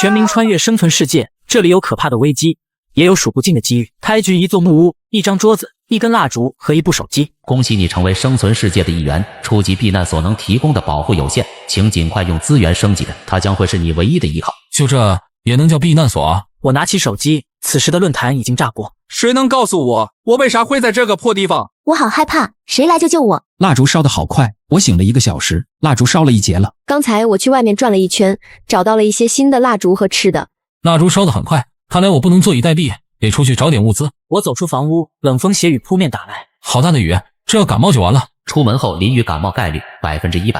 全民穿越生存世界，这里有可怕的危机，也有数不尽的机遇。开局一座木屋，一张桌子，一根蜡烛和一部手机。恭喜你成为生存世界的一员。初级避难所能提供的保护有限，请尽快用资源升级的，它将会是你唯一的依靠。就这也能叫避难所啊？我拿起手机，此时的论坛已经炸锅。谁能告诉我为啥会在这个破地方？我好害怕，谁来救救我？蜡烛烧得好快，我醒了1个小时，蜡烛烧了一截了。刚才我去外面转了一圈，找到了一些新的蜡烛和吃的。蜡烛烧得很快，看来我不能坐以待毙，得出去找点物资。我走出房屋，冷风斜雨扑面打来，好大的雨，这要感冒就完了。出门后淋雨感冒概率100%。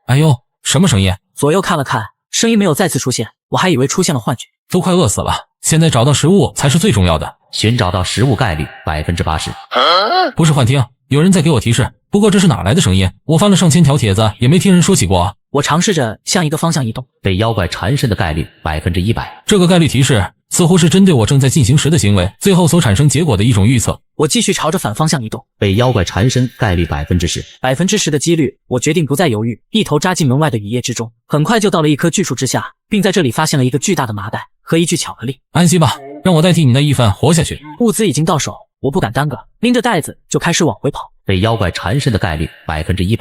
哎呦，什么声音？左右看了看，声音没有再次出现，我还以为出现了幻觉。都快饿死了，现在找到食物才是最重要的。寻找到食物概率80%。不是幻听，有人在给我提示，不过这是哪来的声音？我翻了上千条帖子，也没听人说起过啊。我尝试着向一个方向移动，被妖怪缠身的概率100%。这个概率提示似乎是针对我正在进行时的行为，最后所产生结果的一种预测。我继续朝着反方向移动，被妖怪缠身概率10%，10%的几率。我决定不再犹豫，一头扎进门外的雨夜之中。很快就到了一棵巨树之下，并在这里发现了一个巨大的麻袋和一具巧克力。安息吧，让我代替你那一份活下去。物资已经到手，我不敢耽搁，拎着袋子就开始往回跑。被妖怪缠身的概率100%。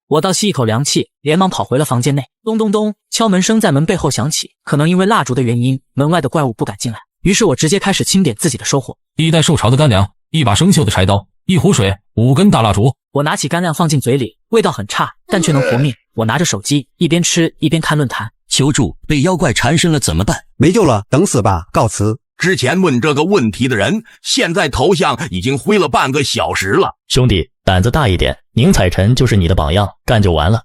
我倒吸一口凉气，连忙跑回了房间内。咚咚咚，敲门声在门背后响起。可能因为蜡烛的原因，门外的怪物不敢进来。于是我直接开始清点自己的收获：一袋受潮的干粮，一把生锈的柴刀，一壶水，5根大蜡烛。我拿起干粮放进嘴里，味道很差，但却能活命。我拿着手机，一边吃一边看论坛。求助，被妖怪缠身了怎么办？没救了，等死吧，告辞。之前问这个问题的人，现在头像已经灰了半个小时了。兄弟，胆子大一点，宁采臣就是你的榜样，干就完了。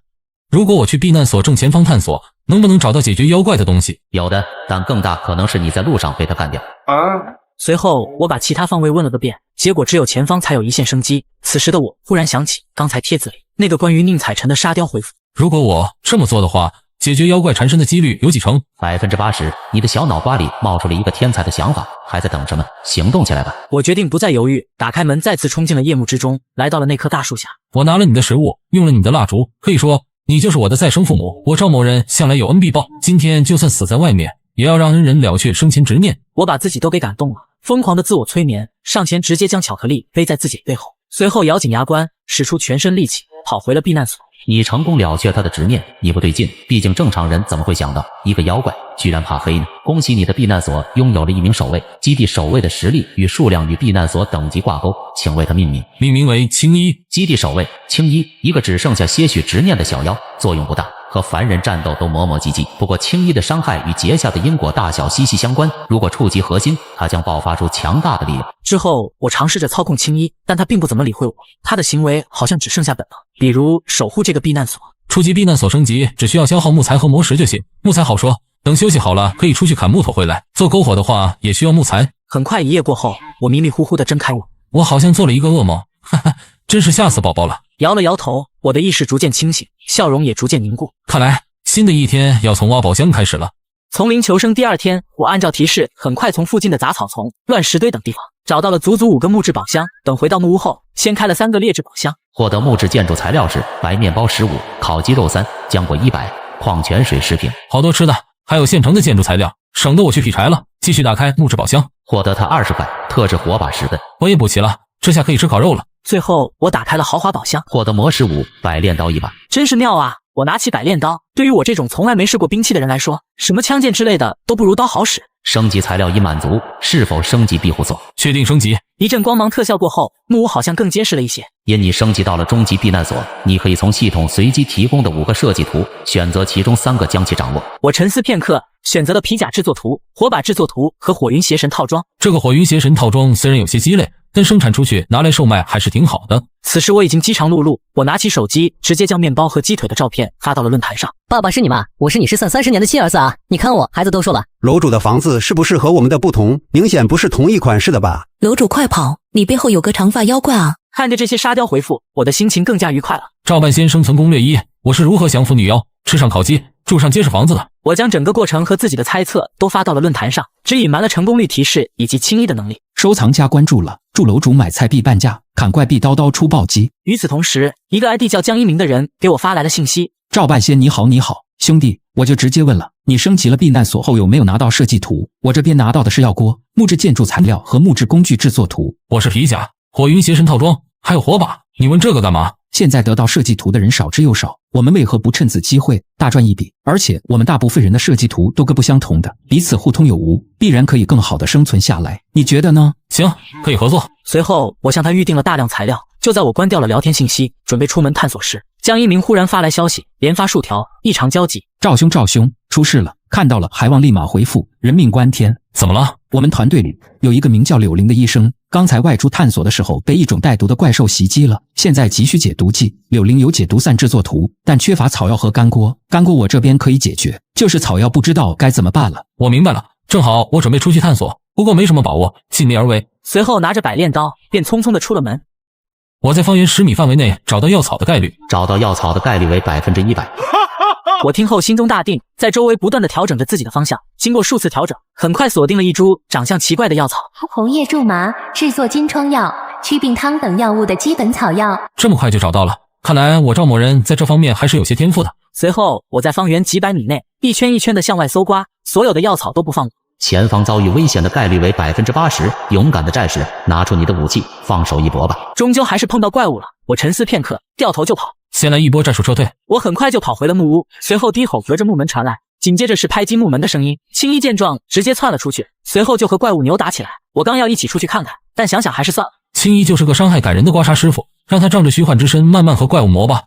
如果我去避难所正前方探索，能不能找到解决妖怪的东西？有的，但更大可能是你在路上被他干掉。随后我把其他方位问了个遍，结果只有前方才有一线生机。此时的我忽然想起刚才帖子里那个关于宁采臣的沙雕回复。如果我这么做的话，解决妖怪缠身的几率有几成？80%。你的小脑瓜里冒出了一个天才的想法，还在等什么？行动起来吧！我决定不再犹豫，打开门再次冲进了夜幕之中，来到了那棵大树下。我拿了你的食物，用了你的蜡烛，可以说你就是我的再生父母。我赵某人向来有恩必报，今天就算死在外面，也要让恩人了却生前执念。我把自己都给感动了，疯狂的自我催眠，上前直接将巧克力背在自己背后，随后咬紧牙关，使出全身力气，跑回了避难所。你成功了却他的执念，你不对劲，毕竟正常人怎么会想到一个妖怪居然怕黑呢？恭喜你的避难所拥有了1名守卫，基地守卫的实力与数量与避难所等级挂钩，请为他命名。命名为青衣。基地守卫青衣，一个只剩下些许执念的小妖，作用不大，和凡人战斗都磨磨唧唧。不过青衣的伤害与结下的因果大小息息相关，如果触及核心，它将爆发出强大的力量。之后我尝试着操控青衣，但他并不怎么理会我，他的行为好像只剩下本能，比如守护这个避难所。初级避难所升级只需要消耗木材和磨石就行，木材好说，等休息好了可以出去砍木头回来，做篝火的话也需要木材。很快一夜过后，我迷迷糊糊地睁开眼，我好像做了一个噩梦，哈哈，真是吓死宝宝了。摇了摇头，我的意识逐渐清醒，笑容也逐渐凝固。看来新的一天要从挖宝箱开始了。丛林求生第2天，我按照提示，很快从附近的杂草丛、乱石堆等地方找到了足足5个木质宝箱。等回到木屋后，掀开了3个劣质宝箱，获得木质建筑材料是白面包15，烤鸡肉3，浆果100，矿泉水10瓶。好多吃的，还有现成的建筑材料，省得我去劈柴了。继续打开木质宝箱，获得它20块，特制火把10根。我也补齐了，这下可以吃烤肉了。最后我打开了豪华宝箱，获得魔15，百炼刀1把。真是妙啊！我拿起百炼刀，对于我这种从来没试过兵器的人来说，什么枪剑之类的都不如刀好使。升级材料已满足，是否升级庇护所？确定升级。一阵光芒特效过后，木屋好像更结实了一些。因你升级到了终极避难所，你可以从系统随机提供的5个设计图选择其中3个将其掌握。我沉思片刻，选择了皮甲制作图、火把制作图和火云邪神套装。这个火云邪神套装虽然有些鸡肋，但生产出去拿来售卖还是挺好的。此时我已经饥肠辘辘，我拿起手机，直接将面包和鸡腿的照片发到了论坛上。爸爸是你吗？我是你失散30年的亲儿子啊！你看我，孩子都说了，楼主的房子是不是和我们的不同？明显不是同一款式的吧？楼主快跑，你背后有个长发妖怪啊！看着这些沙雕回复，我的心情更加愉快了。照办先生存攻略1，我是如何降服女妖，吃上烤鸡，住上结实房子的。我将整个过程和自己的猜测都发到了论坛上，只隐瞒了成功率提示以及轻易的能力。收藏加关注了，祝楼主买菜必半价，砍怪必刀刀出暴击。与此同时，一个 ID 叫江一鸣的人给我发来了信息：赵半仙你好，兄弟，我就直接问了，你升级了避难所后有没有拿到设计图？我这边拿到的是药锅、木质建筑材料和木质工具制作图。我是皮甲、火云邪神套装，还有火把，你问这个干嘛？现在得到设计图的人少之又少，我们为何不趁此机会大赚一笔？而且我们大部分人的设计图都各不相同的，彼此互通有无，必然可以更好的生存下来。你觉得呢？行，可以合作。随后我向他预定了大量材料，就在我关掉了聊天信息，准备出门探索时，江一鸣忽然发来消息，连发数条，异常焦急。赵兄，出事了！看到了，还望立马回复，人命关天。怎么了？我们团队里有一个名叫柳灵的医生，刚才外出探索的时候被一种带毒的怪兽袭击了，现在急需解毒剂。柳灵有解毒散制作图，但缺乏草药和干锅。干锅我这边可以解决，就是草药不知道该怎么办了。我明白了，正好我准备出去探索，不过没什么把握，尽力而为。随后拿着百炼刀，便匆匆地出了门。我在方圆10米范围内找到药草的概率为100%。我听后心中大定，在周围不断地调整着自己的方向，经过数次调整，很快锁定了一株长相奇怪的药草。红叶苎麻制作金疮药、祛病汤等药物的基本草药。这么快就找到了，看来我赵某人在这方面还是有些天赋的。随后我在方圆几百米内一圈一圈地向外搜刮，所有的药草都不放过。前方遭遇危险的概率为80%，勇敢的战士，拿出你的武器，放手一搏吧。终究还是碰到怪物了，我沉思片刻，掉头就跑。先来一波战术撤退。我很快就跑回了木屋，随后低吼隔着木门传来，紧接着是拍击木门的声音。青衣见状直接窜了出去，随后就和怪物扭打起来。我刚要一起出去看看，但想想还是算了。青衣就是个伤害感人的刮痧师傅，让他仗着虚幻之身慢慢和怪物磨吧。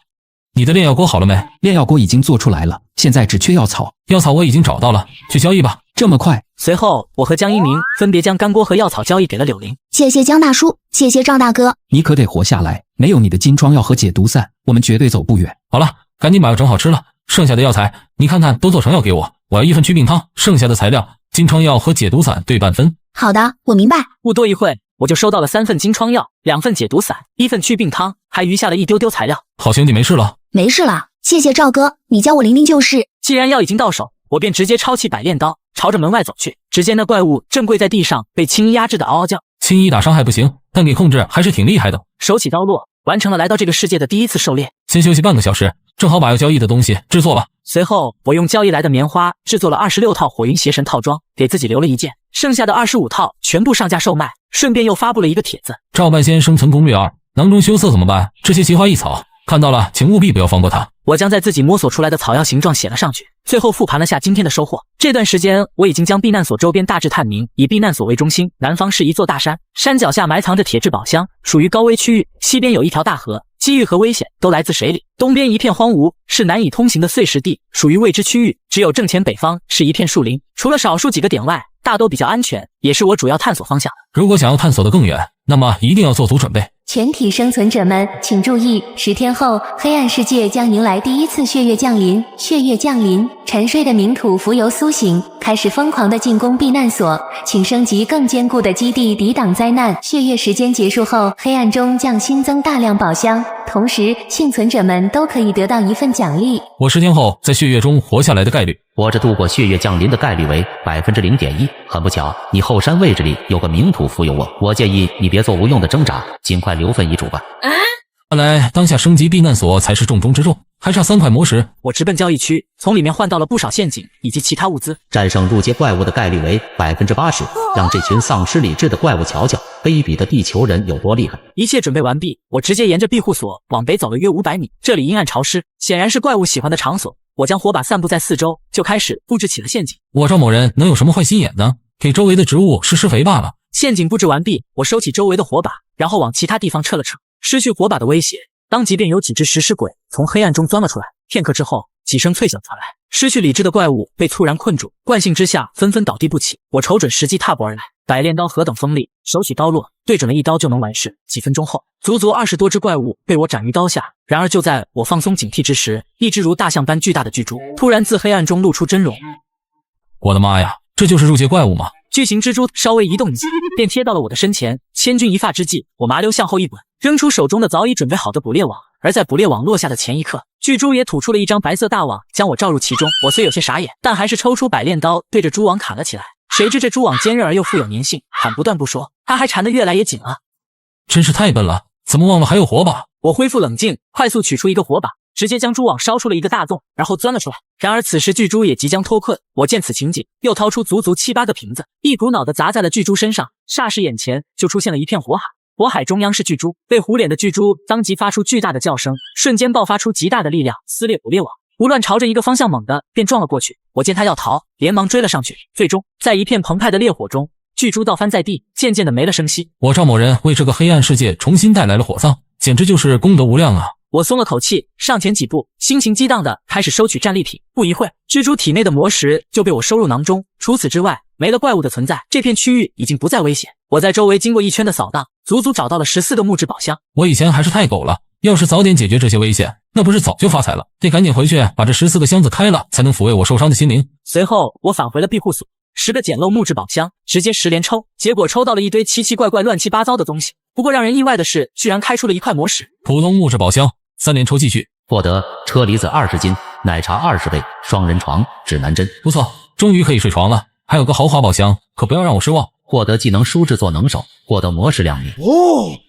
你的炼药锅好了没？炼药锅已经做出来了，现在只缺药草。药草我已经找到了，去交易吧。这么快？随后我和江一鸣分别将干锅和药草交易给了柳灵。谢谢江大叔，谢谢赵大哥。你可得活下来，没有你的金疮药和解毒散，我们绝对走不远。好了，赶紧把药整好吃了，剩下的药材你看看都做成药给我，我要1份祛病汤，剩下的材料金疮药和解毒散对半分。好的，我明白。不多一会，我就收到了3份金疮药、2份解毒散、1份祛病汤，还余下了一丢丢材料。好兄弟没事了？没事了，谢谢赵哥，你叫我玲玲就是。既然药已经到手，我便直接抄起百炼刀，朝着门外走去。只见那怪物正跪在地上，被青衣压制的嗷嗷叫。青衣打伤害不行，但给控制还是挺厉害的。手起刀落，完成了来到这个世界的第一次狩猎。先休息半个小时，正好把要交易的东西制作吧。随后我用交易来的棉花制作了26套火云邪神套装，给自己留了1件，剩下的25套全部上架售卖，顺便又发布了一个帖子：赵半仙生存攻略2，囊中羞涩怎么办？这些奇花异草看到了，请务必不要放过它。我将在自己摸索出来的草药形状写了上去，最后复盘了下今天的收获。这段时间我已经将避难所周边大致探明，以避难所为中心，南方是一座大山，山脚下埋藏着铁质宝箱，属于高危区域；西边有一条大河，机遇和危险都来自水里；东边一片荒芜，是难以通行的碎石地，属于未知区域；只有正前北方是一片树林，除了少数几个点外，大都比较安全，也是我主要探索方向。如果想要探索得更远，那么一定要做足准备。全体生存者们请注意，10天后黑暗世界将迎来第一次血月降临。血月降临，沉睡的冥土浮游苏醒，开始疯狂的进攻避难所，请升级更坚固的基地抵挡灾难。血月时间结束后，黑暗中将新增大量宝箱，同时幸存者们都可以得到1份奖励。我10天后在血月中活下来的概率，活着度过血月降临的概率为0.1%。很不巧，你后山位置里有个冥土浮游我建议你别做无用的挣扎，尽快留份遗嘱吧。看来当下升级避难所才是重中之重，还差3块魔石。我直奔交易区，从里面换到了不少陷阱以及其他物资。战胜入阶怪物的概率为80%，让这群丧失理智的怪物瞧瞧，卑鄙的地球人有多厉害。一切准备完毕，我直接沿着庇护所往北走了约500米，这里阴暗潮湿，显然是怪物喜欢的场所。我将火把散布在四周，就开始布置起了陷阱。我赵某人能有什么坏心眼呢？给周围的植物施肥罢了。陷阱布置完毕，我收起周围的火把，然后往其他地方撤了撤。失去火把的威胁，当即便有几只食尸鬼从黑暗中钻了出来。片刻之后，几声脆响传来，失去理智的怪物被猝然困住，惯性之下纷纷倒地不起。我瞅准时机踏步而来，百炼刀何等锋利，手起刀落，对准了一刀就能完事。几分钟后，足足20多只怪物被我斩于刀下。然而就在我放松警惕之时，一只如大象般巨大的巨猪突然自黑暗中露出真容。我的妈呀，这就是入阶怪物吗？巨型蜘蛛稍微移动一下，便贴到了我的身前。千钧一发之际，我麻溜向后一滚，扔出手中的早已准备好的捕猎网。而在捕猎网落下的前一刻，巨猪也吐出了一张白色大网，将我罩入其中。我虽有些傻眼，但还是抽出百炼刀，对着蛛网砍了起来。谁知这蛛网坚韧而又富有粘性，砍不断不说，它还缠得越来越紧了。真是太笨了，怎么忘了还有火把？我恢复冷静，快速取出一个火把，直接将蛛网烧出了一个大洞，然后钻了出来。然而此时巨蛛也即将脱困，我见此情景，又掏出足足7、8个瓶子，一股脑的砸在了巨蛛身上，霎时眼前就出现了一片火海。火海中央是巨蛛，被糊脸的巨蛛当即发出巨大的叫声，瞬间爆发出极大的力量，撕裂捕猎网，胡乱朝着一个方向猛地便撞了过去。我见他要逃，连忙追了上去。最终在一片澎湃的烈火中，巨蛛倒翻在地，渐渐的没了声息。我赵某人为这个黑暗世界重新带来了火葬，简直就是功德无量啊！我松了口气，上前几步，心情激荡的开始收取战利品。不一会，蜘蛛体内的魔石就被我收入囊中。除此之外，没了怪物的存在，这片区域已经不再危险。我在周围经过一圈的扫荡，足足找到了14个木质宝箱。我以前还是太狗了，要是早点解决这些危险，那不是早就发财了？得赶紧回去把这14个箱子开了，才能抚慰我受伤的心灵。随后我返回了庇护所，10个简陋木质宝箱直接10连抽，结果抽到了一堆奇奇怪怪乱七八糟的东西。不过让人意外的是，居然开出了一块魔石。普通木质宝箱3连抽继续，获得车厘子20斤，奶茶20杯，双人床，指南针。不错，终于可以睡床了。还有个豪华宝箱，可不要让我失望。获得技能书制作能手，获得魔石2枚。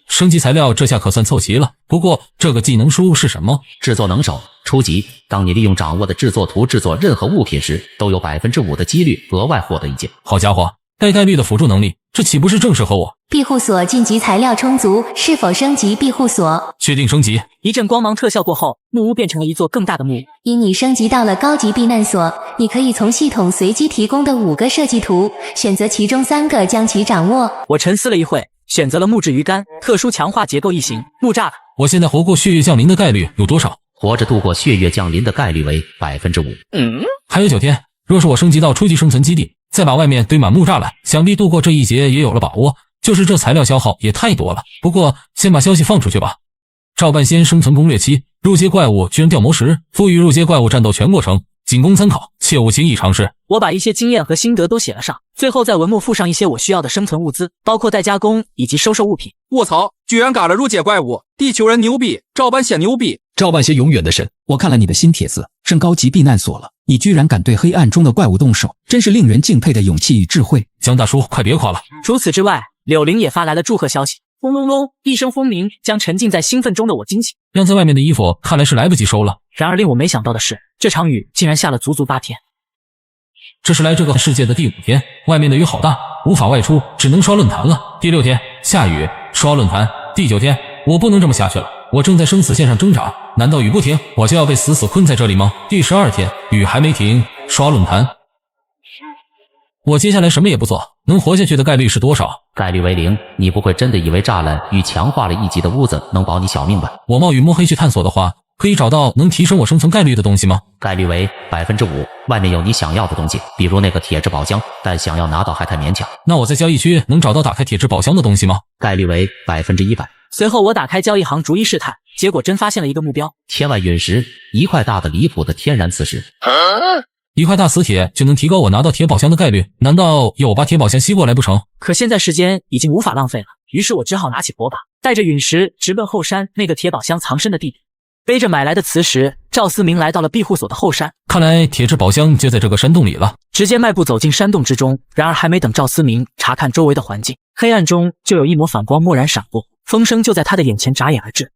升级材料这下可算凑齐了。不过这个技能书是什么？制作能手初级，当你利用掌握的制作图制作任何物品时，都有5%的几率额外获得一件。好家伙，带概率的辅助能力，这岂不是正适合我？庇护所晋级材料充足，是否升级庇护所？确定升级。一阵光芒特效过后，木屋变成了一座更大的木屋。因你升级到了高级避难所，你可以从系统随机提供的5个设计图选择其中3个将其掌握。我沉思了一会，选择了木质鱼竿，特殊强化结构异形，木栅栏。我现在活过血月降临的概率有多少？活着度过血月降临的概率为5%。还有9天。若是我升级到初级生存基地，再把外面堆满木栅栏，想必度过这一劫也有了把握。就是这材料消耗也太多了。不过先把消息放出去吧。赵半仙生存攻略期，入阶怪物居然掉魔石，赋予入阶怪物战斗全过程，仅供参考，切勿轻易尝试。我把一些经验和心得都写了上，最后在文末附上一些我需要的生存物资，包括待加工以及收售物品。卧槽，居然嘎了入阶怪物！地球人牛逼，赵半仙牛逼，赵半仙永远的神。我看了你的新帖子，升高级避难所了，你居然敢对黑暗中的怪物动手，真是令人敬佩的勇气与智慧。江大叔，快别夸了。除此之外，柳玲也发来了祝贺消息。轰隆隆，一声轰鸣将沉浸在兴奋中的我惊醒。晾在外面的衣服看来是来不及收了。然而令我没想到的是，这场雨竟然下了足足8天。这是来这个世界的第5天，外面的雨好大，无法外出，只能刷论坛了。第6天下雨，刷论坛。第9天，我不能这么下去了，我正在生死线上挣扎，难道雨不停，我就要被死困在这里吗？第12天，雨还没停，刷论坛。我接下来什么也不做，能活下去的概率是多少？概率为0。你不会真的以为栅栏与强化了1级的屋子能保你小命吧？我冒雨摸黑去探索的话，可以找到能提升我生存概率的东西吗？概率为5%，外面有你想要的东西，比如那个铁质宝箱，但想要拿到还太勉强。那我在交易区能找到打开铁质宝箱的东西吗？概率为100%。随后我打开交易行逐一试探，结果真发现了一个目标：天外陨石，1块大的离谱的天然磁石。1块大磁铁就能提高我拿到铁宝箱的概率，难道要我把铁宝箱吸过来不成？可现在时间已经无法浪费了，于是我只好拿起火把，带着陨石直奔后山那个铁宝箱藏身的地点。背着买来的磁石，赵思明来到了庇护所的后山。看来铁质宝箱就在这个山洞里了。直接迈步走进山洞之中，然而还没等赵思明查看周围的环境，黑暗中就有一抹反光蓦然闪过，风声就在他的眼前眨眼而至。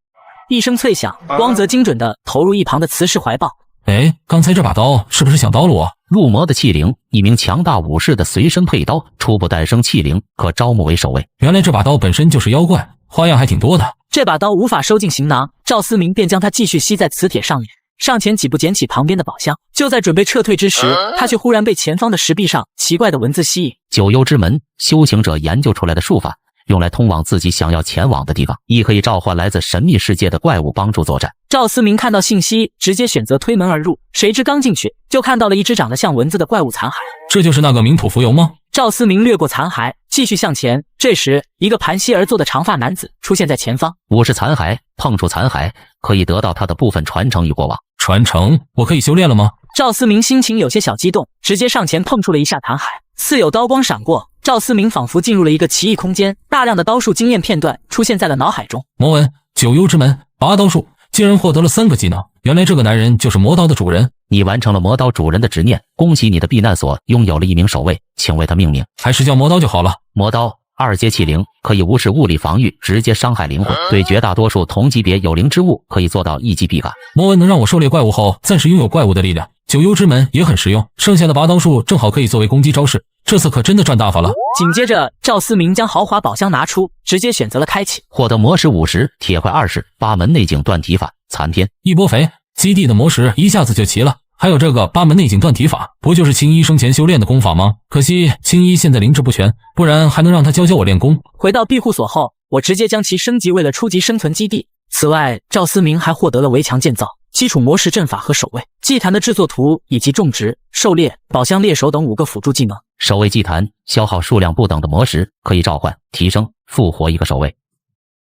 一声脆响，光泽精准地投入一旁的磁石怀抱。哎，刚才这把刀是不是想刀了我？入魔的器灵，一名强大武士的随身佩刀，初步诞生器灵，可招募为守卫。原来这把刀本身就是妖怪，花样还挺多的。这把刀无法收进行囊，赵思明便将它继续吸在磁铁上面，上前几步捡起旁边的宝箱。就在准备撤退之时，他却忽然被前方的石壁上奇怪的文字吸引。九幽之门，修行者研究出来的术法，用来通往自己想要前往的地方，亦可以召唤来自神秘世界的怪物帮助作战。赵思明看到信息，直接选择推门而入，谁知刚进去就看到了一只长得像蚊子的怪物残骸。这就是那个冥土浮游吗？赵思明掠过残骸，继续向前。这时，一个盘膝而坐的长发男子出现在前方。我是残骸，碰触残骸可以得到他的部分传承与过往。传承？我可以修炼了吗？赵思明心情有些小激动，直接上前碰触了一下残骸，似有刀光闪过。赵思明仿佛进入了一个奇异空间，大量的刀术经验片段出现在了脑海中。魔文、九幽之门、拔刀术，竟然获得了3个技能。原来这个男人就是魔刀的主人。你完成了魔刀主人的执念，恭喜你的避难所拥有了一名守卫，请为他命名。还是叫魔刀就好了。魔刀2阶器灵，可以无视物理防御，直接伤害灵魂。对绝大多数同级别有灵之物可以做到一击必砍。魔纹能让我狩猎怪物后暂时拥有怪物的力量，九幽之门也很实用，剩下的拔刀术正好可以作为攻击招式。这次可真的赚大发了。紧接着，赵思明将豪华宝箱拿出，直接选择了开启，获得魔石50，铁块20，八门内景断体法，残天一波肥，基地的魔石一下子就齐了。还有这个八门内景断体法，不就是青衣生前修炼的功法吗？可惜青衣现在灵智不全，不然还能让他教教我练功。回到庇护所后，我直接将其升级为了初级生存基地。此外，赵思明还获得了围墙建造、基础魔石阵法和守卫、祭坛的制作图，以及种植、狩猎、宝箱猎手等5个辅助技能。守卫祭坛消耗数量不等的魔石，可以召唤、提升、复活一个守卫。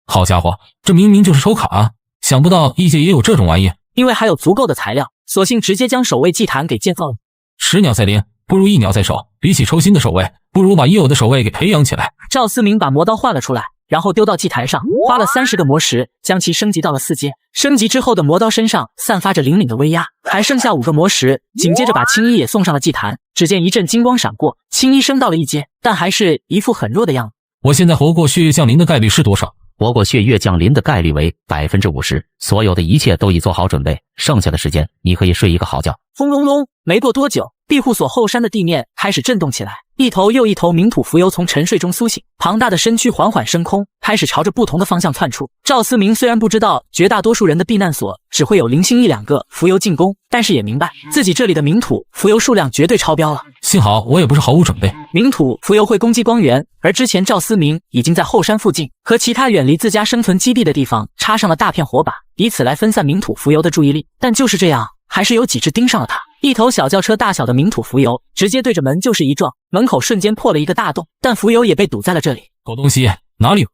好家伙，这明明就是抽卡啊！想不到异界也有这种玩意。因为还有足够的材料，索性直接将守卫祭坛给建造了。10鸟在林，不如1鸟在手。比起抽新的守卫，不如把已有的守卫给培养起来。赵思明把魔刀换了出来，然后丢到祭坛上，花了30个魔石将其升级到了4阶。升级之后的魔刀身上散发着凛凛的威压，还剩下5个魔石。紧接着把青衣也送上了祭坛，只见一阵金光闪过，青衣升到了1阶，但还是一副很弱的样子。我现在活过血月降临的概率是多少？活过血月降临的概率为50%，所有的一切都已做好准备，剩下的时间你可以睡一个好觉。轰隆隆，没过多久，庇护所后山的地面开始震动起来，一头又一头冥土浮游从沉睡中苏醒，庞大的身躯缓缓升空，开始朝着不同的方向窜出。赵思明虽然不知道绝大多数人的避难所只会有零星1-2个浮游进攻，但是也明白自己这里的冥土浮游数量绝对超标了。幸好我也不是毫无准备。冥土浮游会攻击光源，而之前赵思明已经在后山附近和其他远离自家生存基地的地方插上了大片火把，以此来分散冥土浮游的注意力。但就是这样，还是有几只盯上了他。一头小轿车大小的冥土浮游直接对着门就是一撞，门口瞬间破了一个大洞，但浮游也被堵在了这里。狗东西，哪里有？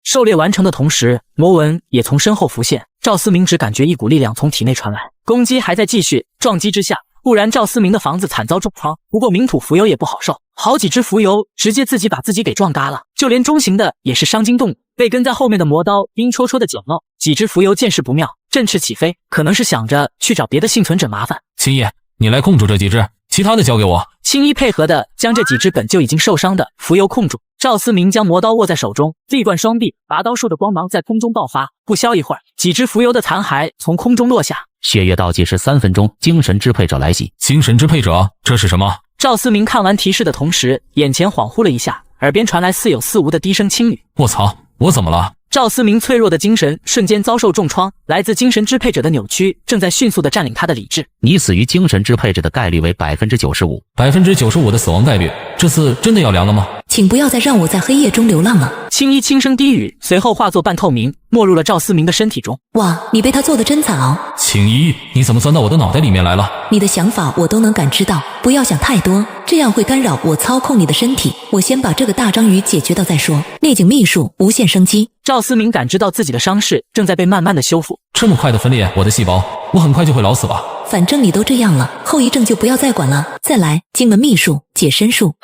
狩猎完成的同时，魔纹也从身后浮现。赵思明只感觉一股力量从体内传来，攻击还在继续。撞击之下，不然赵思明的房子惨遭重创。不过冥土浮游也不好受，好几只浮游直接自己把自己给撞嘎了，就连中型的也是伤筋动骨，被跟在后面的魔刀阴戳戳的捡漏。几只浮游见势不妙，振翅起飞，可能是想着去找别的幸存者麻烦。青衣，你来控住这几只，其他的交给我。青衣配合的将这几只本就已经受伤的浮游控住。赵思明将魔刀握在手中，力贯双臂，拔刀术的光芒在空中爆发。不消一会儿，几只浮游的残骸从空中落下。血月倒计时3分钟，精神支配者来袭。精神支配者，这是什么？赵思明看完提示的同时，眼前恍惚了一下，耳边传来似有似无的低声轻语。我操，我怎么了？赵思明脆弱的精神瞬间遭受重创，来自精神支配者的扭曲正在迅速地占领他的理智。你死于精神支配者的概率为95%，95%的死亡概率，这次真的要凉了吗？请不要再让我在黑夜中流浪了。青衣轻声低语，随后化作半透明，没入了赵思明的身体中。哇，你被他做得真惨哦。青衣，你怎么钻到我的脑袋里面来了？你的想法我都能感知到，不要想太多，这样会干扰我操控你的身体。我先把这个大章鱼解决掉再说。内景秘术，无限生机。赵思明感知到自己的伤势正在被慢慢的修复。这么快的分裂我的细胞，我很快就会老死吧？反正你都这样了，后遗症就不要再管了。再来，经门秘术，解身术。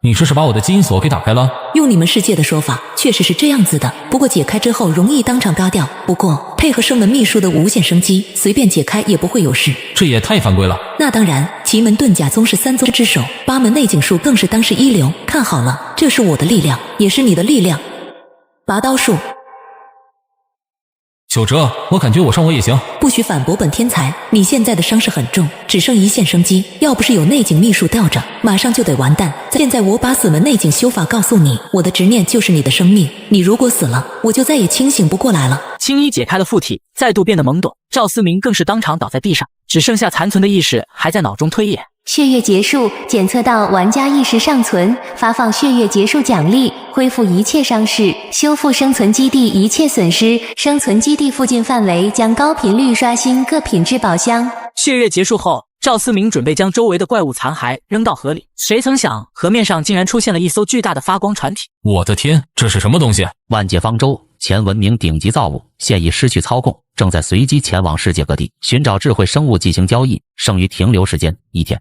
你这是把我的基因锁给打开了？用你们世界的说法，确实是这样子的。不过解开之后容易当场嘎掉，不过配合圣门秘术的无限生机，随便解开也不会有事。这也太犯规了。那当然，奇门遁甲宗是3宗之首，8门内景术更是当世一流。看好了，这是我的力量，也是你的力量。拔刀术。九折，我感觉我上我也行。不许反驳本天才，你现在的伤势很重，只剩1线生机，要不是有内景秘术吊着，马上就得完蛋。现在我把死门内景修法告诉你，我的执念就是你的生命，你如果死了，我就再也清醒不过来了。青衣解开了附体，再度变得懵懂，赵思明更是当场倒在地上，只剩下残存的意识还在脑中推演。血月结束，检测到玩家意识尚存，发放血月结束奖励，恢复一切伤势，修复生存基地一切损失，生存基地附近范围将高频率刷新各品质宝箱。血月结束后，赵思明准备将周围的怪物残骸扔到河里，谁曾想河面上竟然出现了一艘巨大的发光船体。我的天，这是什么东西？万界方舟，前文明顶级造物，现已失去操控，正在随机前往世界各地寻找智慧生物进行交易，剩余停留时间1天。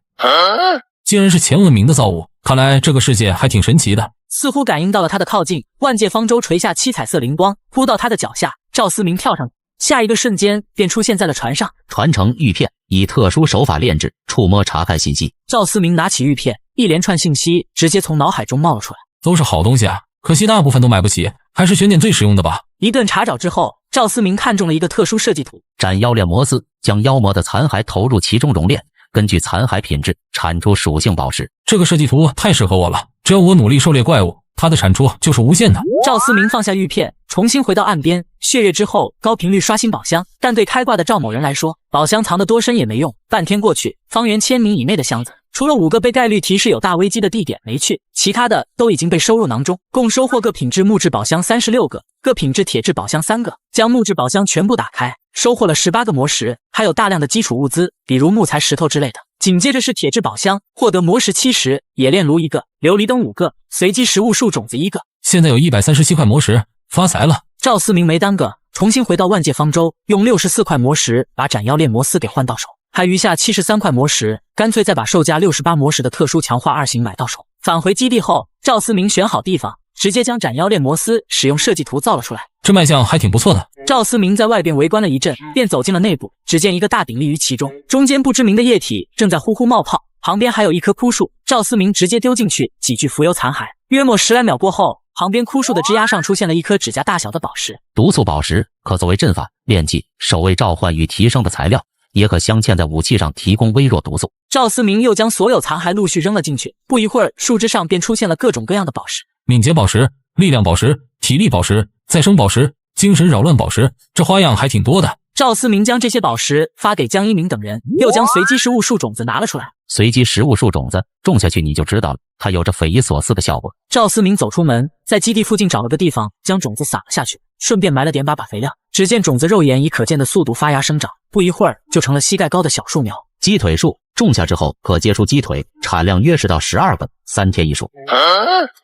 竟然是前文明的造物，看来这个世界还挺神奇的。似乎感应到了他的靠近，万界方舟垂下七彩色灵光，扑到他的脚下。赵思明跳上去，下一个瞬间便出现在了船上。传承玉片，以特殊手法炼制，触摸查看信息。赵思明拿起玉片，一连串信息直接从脑海中冒了出来。都是好东西啊，可惜大部分都买不起，还是选点最实用的吧。一顿查找之后，赵思明看中了一个特殊设计图。斩妖炼魔丝，将妖魔的残骸投入其中熔炼，根据残骸品质产出属性宝石。这个设计图太适合我了，只要我努力狩猎怪物，它的产出就是无限的。赵思明放下玉片，重新回到岸边。血月之后，高频率刷新宝箱，但对开挂的赵某人来说，宝箱藏得多深也没用。半天过去，方圆1000米以内的箱子，除了5个被概率提示有大危机的地点没去，其他的都已经被收入囊中，共收获各品质木质宝箱36个，各品质铁质宝箱3个。将木质宝箱全部打开，收获了18个魔石，还有大量的基础物资，比如木材、石头之类的。紧接着是铁质宝箱，获得魔石70，冶炼炉1个，琉璃灯5个，随机食物树种子1个。现在有137块魔石，发财了。赵思明没耽搁，重新回到万界方舟，用64块魔石把斩妖炼魔丝给换到手，还余下73块魔石，干脆再把售价68魔石的特殊强化2型买到手。返回基地后，赵思明选好地方，直接将斩妖炼魔丝使用设计图造了出来。这卖相还挺不错的。赵思明在外边围观了一阵，便走进了内部，只见一个大鼎立于其中，中间不知名的液体正在呼呼冒泡，旁边还有一棵枯树。赵思明直接丢进去几具浮游残骸，约莫10来秒过后，旁边枯树的枝丫上出现了一颗指甲大小的宝石。毒素宝石可作为阵法、炼器、守卫召唤与提升的材料，也可镶嵌在武器上提供微弱毒素。赵思明又将所有残骸陆续扔了进去，不一会儿，树枝上便出现了各种各样的宝石：敏捷宝石、力量宝石、体力宝石、再生宝石、精神扰乱宝石，这花样还挺多的。赵思明将这些宝石发给江一鸣等人，又将随机食物树种子拿了出来。随机食物树种子种下去你就知道了，它有着匪夷所思的效果。赵思明走出门，在基地附近找了个地方将种子撒了下去，顺便埋了点把肥料。只见种子肉眼以可见的速度发芽生长，不一会儿就成了膝盖高的小树苗。鸡腿树种下之后可结出鸡腿，产量约10到12个，3天一熟。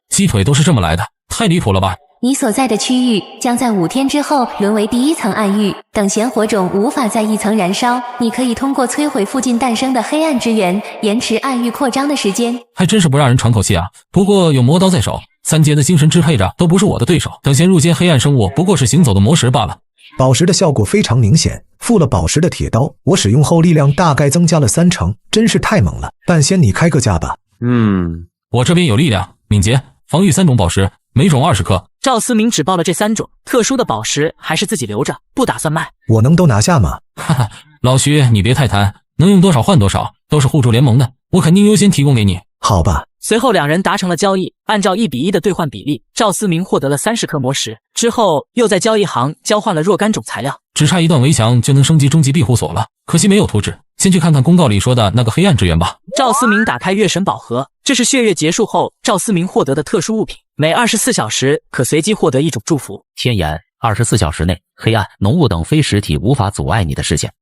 鸡腿都是这么来的，太离谱了吧！你所在的区域将在5天之后沦为第1层暗域，等闲火种无法在1层燃烧，你可以通过摧毁附近诞生的黑暗之源，延迟暗域扩张的时间。还真是不让人喘口气啊！不过有魔刀在手，3阶的精神支配着都不是我的对手，等闲入间黑暗生物不过是行走的魔石罢了。宝石的效果非常明显，附了宝石的铁刀，我使用后力量大概增加了3成，真是太猛了。半仙你开个价吧。我这边有力量、敏捷、防御3种宝石，每种20颗。赵思明只报了这3种特殊的宝石，还是自己留着，不打算卖。我能都拿下吗？哈哈，老徐你别太贪，能用多少换多少，都是互助联盟的，我肯定优先提供给你。好吧。随后两人达成了交易，按照1比1的兑换比例，赵思明获得了30颗魔石，之后又在交易行交换了若干种材料。只差一段围墙就能升级终极庇护所了，可惜没有图纸，先去看看公告里说的那个黑暗之源吧。赵思明打开月神宝盒，这是血月结束后赵思明获得的特殊物品，每24小时可随机获得1种祝福。天眼，24小时内黑暗、浓雾等非实体无法阻碍你的视线。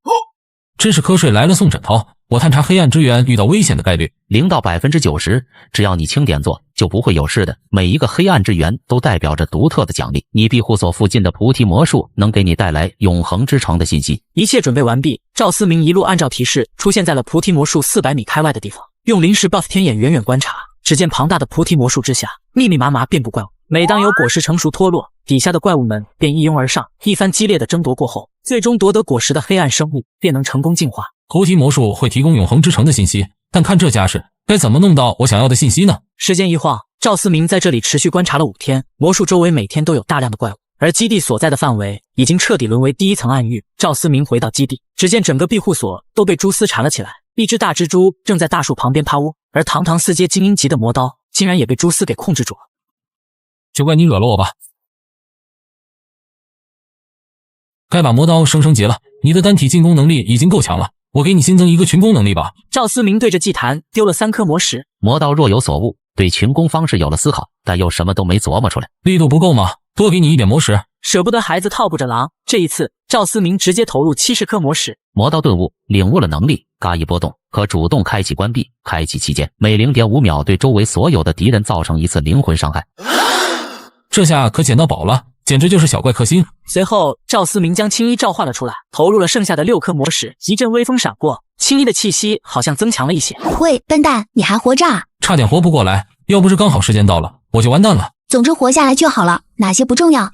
真是瞌睡来了送枕头。我探查黑暗之源遇到危险的概率0到90%，只要你清点做就不会有事的。每一个黑暗之源都代表着独特的奖励，你庇护所附近的菩提魔树能给你带来永恒之城的信息。一切准备完毕，赵思明一路按照提示出现在了菩提魔树400米开外的地方，用临时 buff 天眼远远观察，只见庞大的菩提魔树之下密密麻麻遍布怪物，每当有果实成熟脱落，底下的怪物们便一拥而上，一番激烈的争夺过后，最终夺得果实的黑暗生物便能成功进化。菩提魔术会提供永恒之城的信息，但看这架势，该怎么弄到我想要的信息呢？时间一晃，赵思明在这里持续观察了5天，魔术周围每天都有大量的怪物，而基地所在的范围已经彻底沦为第1层暗域。赵思明回到基地，只见整个庇护所都被蛛丝缠了起来，一只大蜘蛛正在大树旁边趴窝，而堂堂4阶精英级的魔刀竟然也被蛛丝给控制住了。就怪你惹了我吧。该把魔刀升级了，你的单体进攻能力已经够强了，我给你新增一个群攻能力吧。赵思明对着祭坛丢了3颗魔石。魔刀若有所悟，对群攻方式有了思考，但又什么都没琢磨出来。力度不够吗？多给你一点魔石。舍不得孩子套不着狼，这一次赵思明直接投入70颗魔石。魔刀顿悟，领悟了能力，嘎一波动，可主动开启关闭，开启期间每 0.5秒对周围所有的敌人造成1次灵魂伤害。这下可捡到宝了，简直就是小怪克星。随后赵思明将青衣召唤了出来，投入了剩下的6颗魔石，一阵微风闪过，青衣的气息好像增强了一些。喂，笨蛋，你还活着啊？差点活不过来，要不是刚好时间到了，我就完蛋了。总之活下来就好了，哪些不重要。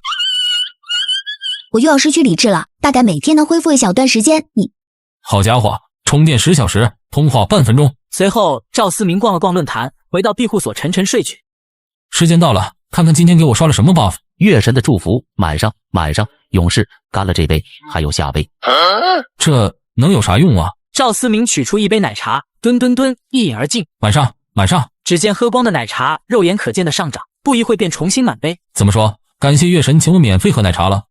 我又要失去理智了，大概每天能恢复1小段时间。你好家伙，充电10小时，通话半分钟。随后，赵思明逛了逛论坛，回到庇护所沉沉睡去。时间到了，看看今天给我刷了什么 buff。月神的祝福，满上，勇士干了这杯，还有下杯。这能有啥用啊？赵思明取出一杯奶茶，吨，一饮而尽。满上。只见喝光的奶茶肉眼可见的上涨，不一会便重新满杯。怎么说？感谢月神请我免费喝奶茶了。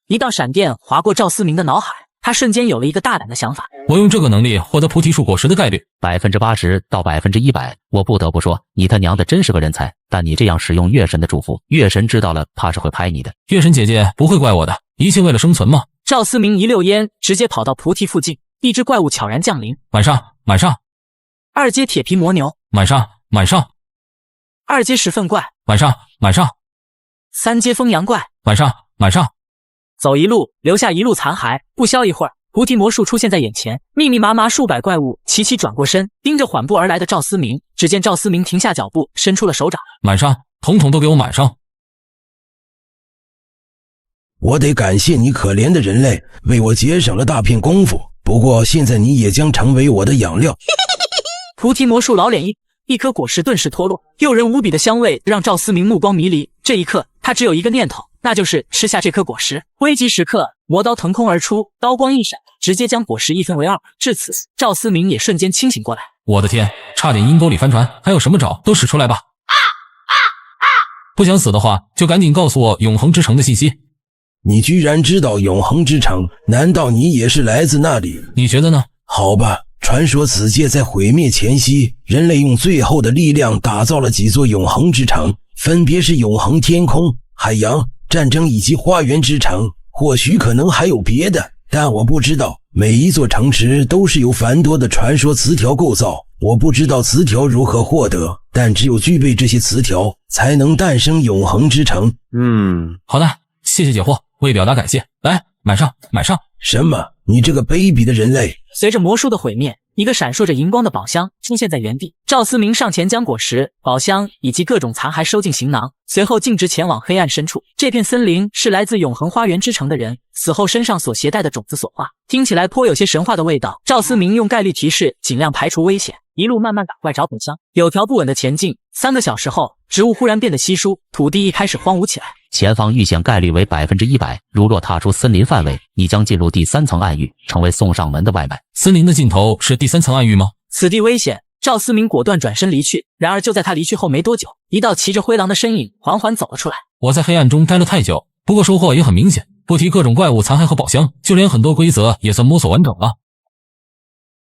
一道闪电划过赵思明的脑海，他瞬间有了一个大胆的想法。我用这个能力获得菩提树果实的概率80%到100%，我不得不说，你他娘的真是个人才。但你这样使用月神的祝福，月神知道了怕是会拍你的。月神姐姐不会怪我的，一切为了生存嘛。赵思明一溜烟直接跑到菩提附近，一只怪物悄然降临。满上。2阶铁皮魔牛。满上。2阶石粪怪。满上。3阶风羊怪。满上。走一路，留下一路残骸。不消一会儿，菩提魔术出现在眼前，密密麻麻数百怪物齐齐转过身，盯着缓步而来的赵思明。只见赵思明停下脚步，伸出了手掌。满上，统统都给我满上。我得感谢你可怜的人类，为我节省了大片功夫。不过现在你也将成为我的养料。菩提魔术老脸一颗果实顿时脱落，诱人无比的香味让赵思明目光迷离。这一刻，他只有一个念头，那就是吃下这颗果实。危急时刻，魔刀腾空而出，刀光一闪，直接将果实一分为二。至此，赵思明也瞬间清醒过来。我的天，差点阴沟里翻船，还有什么招都使出来吧。不想死的话，就赶紧告诉我永恒之城的信息。你居然知道永恒之城，难道你也是来自那里？你觉得呢？好吧，传说此界在毁灭前夕，人类用最后的力量打造了几座永恒之城，分别是永恒天空、海洋、战争以及花园之城。或许可能还有别的，但我不知道。每一座城池都是由繁多的传说词条构造，我不知道词条如何获得，但只有具备这些词条，才能诞生永恒之城。好的，谢谢解惑，为表达感谢，来，满上。什么？你这个卑鄙的人类！随着魔术的毁灭，一个闪烁着荧光的宝箱出现在原地。赵思明上前将果实、宝箱以及各种残骸收进行囊，随后径直前往黑暗深处。这片森林是来自永恒花园之城的人死后身上所携带的种子所化，听起来颇有些神话的味道。赵思明用概率提示尽量排除危险，一路慢慢赶快找宝箱，有条不紊的前进。3个小时后，植物忽然变得稀疏，土地一开始荒芜起来。前方遇险概率为100%，如若踏出森林范围，你将进入第3层暗域，成为送上门的外卖。森林的尽头是第3层暗域吗？此地危险，赵思明果断转身离去。然而就在他离去后没多久，一道骑着灰狼的身影缓缓走了出来。我在黑暗中待了太久，不过收获也很明显，不提各种怪物残骸和宝箱，就连很多规则也算摸索完整了。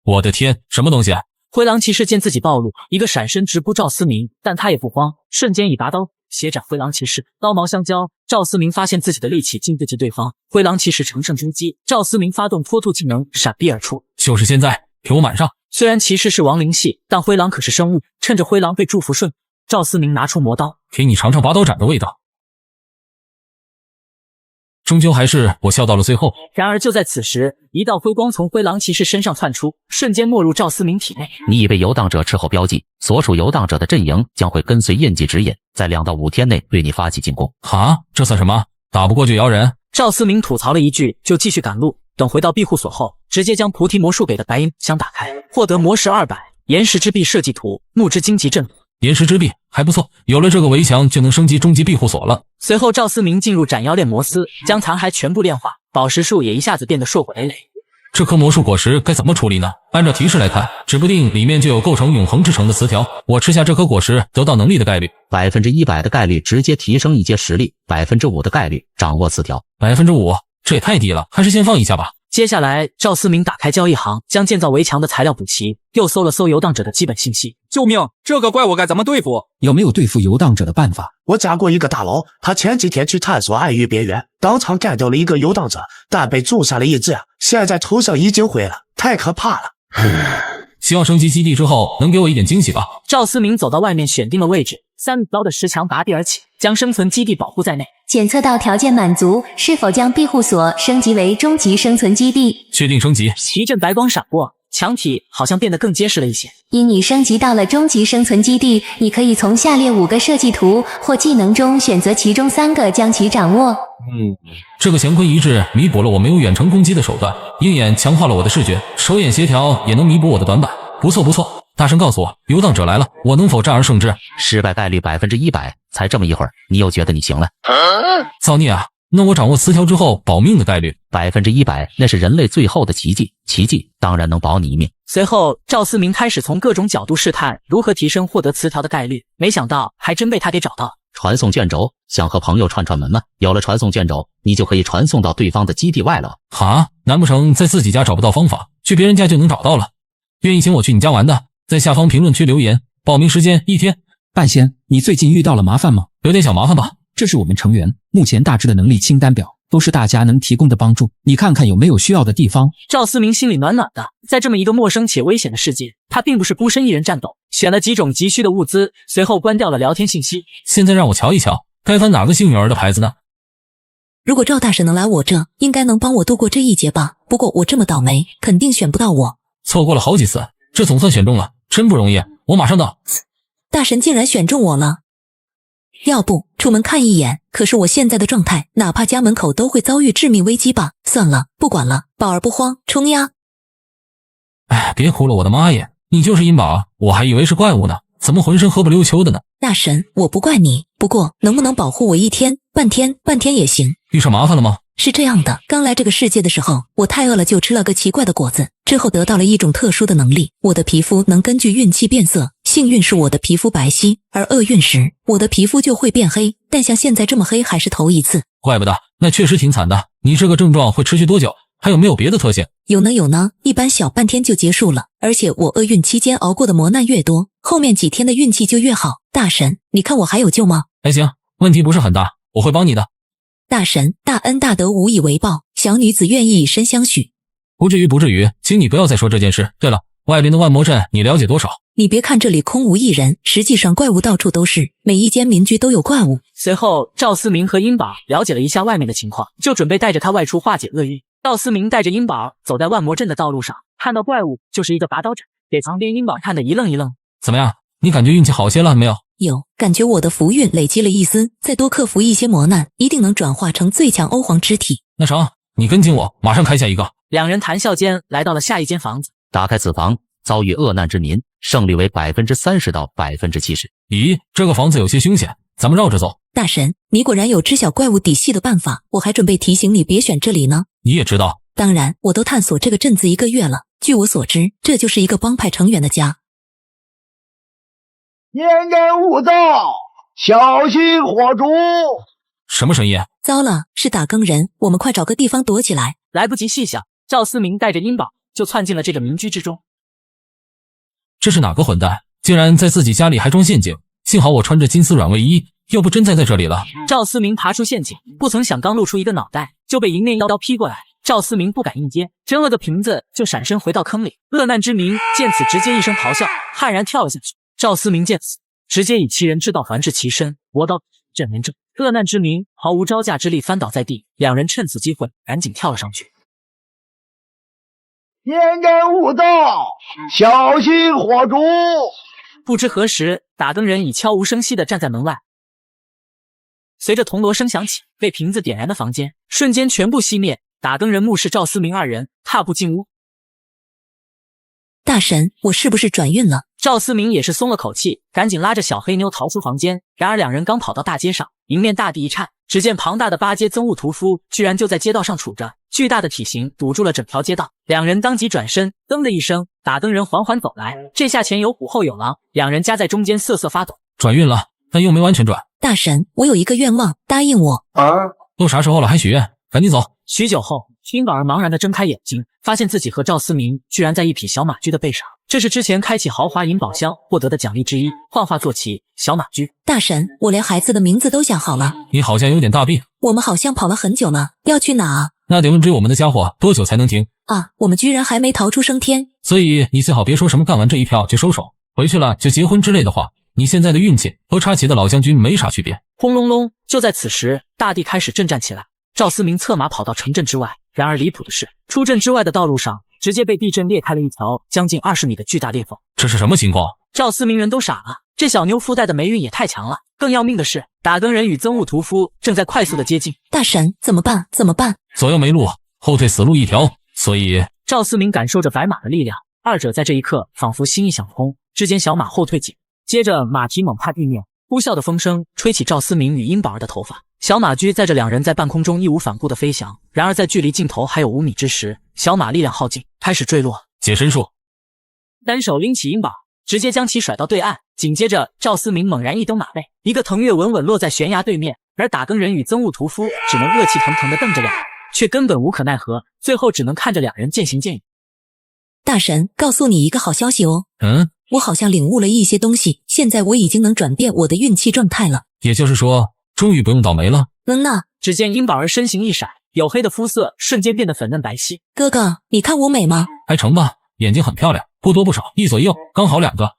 我的天，什么东西？灰狼骑士见自己暴露，一个闪身直扑赵思明，但他也不慌，瞬间一拔刀斜斩灰狼骑士，刀矛相交。赵思明发现自己的力气劲对着对方，灰狼骑士乘胜追击，赵思明发动脱兔技能闪避而出。就是现在，给我满上！虽然骑士是亡灵系，但灰狼可是生物，趁着灰狼被祝福顺，赵思明拿出魔刀，给你尝尝拔刀斩的味道。终究还是我笑到了最后。然而就在此时，一道辉光从灰狼骑士身上窜出，瞬间没入赵思明体内。你已被游荡者斥候标记，所属游荡者的阵营将会跟随印记指引，在2到5天内对你发起进攻。哈，这算什么？打不过就摇人？赵思明吐槽了一句，就继续赶路。等回到庇护所后，直接将菩提魔术给的白银箱打开，获得魔石200、岩石之壁设计图、木之荆棘阵图。岩石之壁还不错，有了这个围墙就能升级终极庇护所了。随后赵思明进入斩妖炼魔丝，将残骸全部炼化，宝石树也一下子变得硕果累累。这颗魔术果实该怎么处理呢？按照提示来看，指不定里面就有构成永恒之城的词条。我吃下这颗果实得到能力的概率100%的概率直接提升1阶实力，5%的概率掌握词条。5%，这也太低了，还是先放一下吧。接下来，赵思明打开交易行，将建造围墙的材料补齐，又搜了搜游荡者的基本信息。救命！这个怪物该怎么对付？有没有对付游荡者的办法？我加过一个大佬，他前几天去探索暗域边缘，当场干掉了一个游荡者，但被诛杀了一只，现在头上已经灰了，太可怕了。希望升级基地之后能给我一点惊喜吧。赵思明走到外面，选定了位置，3米高的石墙拔地而起，将生存基地保护在内。检测到条件满足，是否将庇护所升级为终极生存基地？确定升级。一阵白光闪过，墙体好像变得更结实了一些。因你升级到了终极生存基地，你可以从下列5个设计图或技能中选择其中3个将其掌握。这个乾坤一致弥补了我没有远程攻击的手段，鹰眼强化了我的视觉，手眼协调也能弥补我的短板。不错不错，大神告诉我，游荡者来了，我能否战而胜之？失败概率100%，才这么一会儿，你又觉得你行了？造孽啊！那我掌握词条之后保命的概率100%，那是人类最后的奇迹，奇迹当然能保你一命。随后，赵思明开始从各种角度试探如何提升获得词条的概率，没想到还真被他给找到。传送卷轴，想和朋友串串门吗？有了传送卷轴，你就可以传送到对方的基地外了。哈，难不成在自己家找不到方法，去别人家就能找到了？愿意请我去你家玩的，在下方评论区留言，报名时间1天。半仙，你最近遇到了麻烦吗？有点小麻烦吧。这是我们成员目前大致的能力清单表，都是大家能提供的帮助，你看看有没有需要的地方。赵思明心里暖暖的，在这么一个陌生且危险的世界，他并不是孤身一人战斗，选了几种急需的物资，随后关掉了聊天信息。现在让我瞧一瞧，该翻哪个幸运儿的牌子呢？如果赵大神能来我这，应该能帮我度过这一劫吧。不过我这么倒霉，肯定选不到我。错过了好几次，这总算选中了，真不容易。我马上到。大神竟然选中我了。要不出门看一眼，可是我现在的状态，哪怕家门口都会遭遇致命危机吧。算了，不管了，宝儿不慌，冲呀！哎，别哭了，我的妈耶！你就是阴宝，我还以为是怪物呢，怎么浑身喝不溜秋的呢？大神，我不怪你，不过能不能保护我1天、半天也行。遇上麻烦了吗？是这样的，刚来这个世界的时候，我太饿了，就吃了个奇怪的果子，之后得到了一种特殊的能力，我的皮肤能根据运气变色，幸运时我的皮肤白皙，而厄运时我的皮肤就会变黑，但像现在这么黑还是头一次。怪不得，那确实挺惨的。你这个症状会持续多久？还有没有别的特性？有呢，一般小半天就结束了，而且我厄运期间熬过的磨难越多，后面几天的运气就越好。大神，你看我还有救吗？还行，问题不是很大，我会帮你的。大神，大恩大德无以为报，小女子愿意以身相许。不至于，请你不要再说这件事。对了，外边的万魔阵你了解多少？你别看这里空无一人，实际上怪物到处都是，每一间民居都有怪物。随后，赵思明和殷宝了解了一下外面的情况，就准备带着他外出化解厄运。赵思明带着殷宝走在万魔阵的道路上，看到怪物就是一个拔刀斩，给旁边殷宝看得一愣一愣。怎么样？你感觉运气好些了没有？有，感觉我的福运累积了一丝，再多克服一些磨难，一定能转化成最强欧皇之体。那啥，你跟紧我，马上开下一个。两人谈笑间来到了下一间房子，打开此房，遭遇厄难之民，胜率为30%到70%。咦，这个房子有些凶险，咱们绕着走。大神，你果然有知晓怪物底细的办法，我还准备提醒你别选这里呢。你也知道？当然，我都探索这个镇子1个月了，据我所知，这就是一个帮派成员的家。年人勿躁，小心火烛。什么声音？糟了，是打更人，我们快找个地方躲起来。来不及细想，赵思明带着殷宝就窜进了这个民居之中。这是哪个混蛋，竟然在自己家里还装陷阱？幸好我穿着金丝软卫衣，要不真栽在这里了。赵思明爬出陷阱，不曾想刚露出一个脑袋，就被迎面一刀劈过来。赵思明不敢应接，真了个瓶子就闪身回到坑里。厄难之民见此直接一声咆哮，悍然跳了下去。赵思明见此，直接以其人之道还治其身，我道正言正。厄难之民毫无招架之力，翻倒在地。两人趁此机会赶紧跳了上去。年人勿躁，小心火烛。不知何时，打更人已悄无声息地站在门外。随着铜锣声响起，被瓶子点燃的房间瞬间全部熄灭。打更人目视赵思明二人踏步进屋。大神，我是不是转运了？赵思明也是松了口气，赶紧拉着小黑妞逃出房间。然而两人刚跑到大街上，迎面大地一颤，只见庞大的8阶憎恶屠夫居然就在街道上杵着，巨大的体型堵住了整条街道。两人当即转身，噔的一声，打更人缓缓走来，这下前有虎后有狼，两人夹在中间瑟瑟发抖。转运了，但又没完全转。大神，我有一个愿望，答应我。都啥时候了还许愿？赶紧走。许久后，殷宝儿茫然地睁开眼睛，发现自己和赵思明居然在一匹小马驹的背上，这是之前开启豪华银宝箱获得的奖励之一，幻化坐骑小马驹。大神，我连孩子的名字都想好了。你好像有点大病。我们好像跑了很久了，要去哪啊？那得问追我们的家伙多久才能停啊？我们居然还没逃出升天。所以你最好别说什么干完这一票就收手，回去了就结婚之类的话，你现在的运气和插旗的老将军没啥区别。轰隆隆！就在此时，大地开始震颤起来。赵思明策马跑到城镇之外，然而离谱的是，出镇之外的道路上直接被地震裂开了一条将近20米的巨大裂缝。这是什么情况？赵思明人都傻了，这小妞附带的霉运也太强了。更要命的是，打更人与憎恶屠夫正在快速的接近。大神，怎么办？怎么办？左右没路，后退死路一条，所以赵思明感受着白马的力量，二者在这一刻仿佛心意相通，之间小马后退紧，接着马蹄猛踏地面，呼啸的风声吹起赵思明与殷宝儿的头发，小马驹载着两人在半空中义无反顾的飞翔。然而在距离尽头还有5米之时，小马力量耗尽，开始坠落。解身术，单手拎起殷宝儿，直接将其甩到对岸。紧接着赵思明猛然一蹬马背，一个腾跃稳稳落在悬崖对面，而打更人与憎恶屠夫只能热气腾腾地瞪着两人，却根本无可奈何，最后只能看着两人渐行渐远。大神，告诉你一个好消息哦。我好像领悟了一些东西，现在我已经能转变我的运气状态了。也就是说，终于不用倒霉了。那只见殷宝儿身形一闪，黝黑的肤色瞬间变得粉嫩白皙。哥哥，你看我美吗？还成吧，眼睛很漂亮，不多不少，一左一右，刚好2个。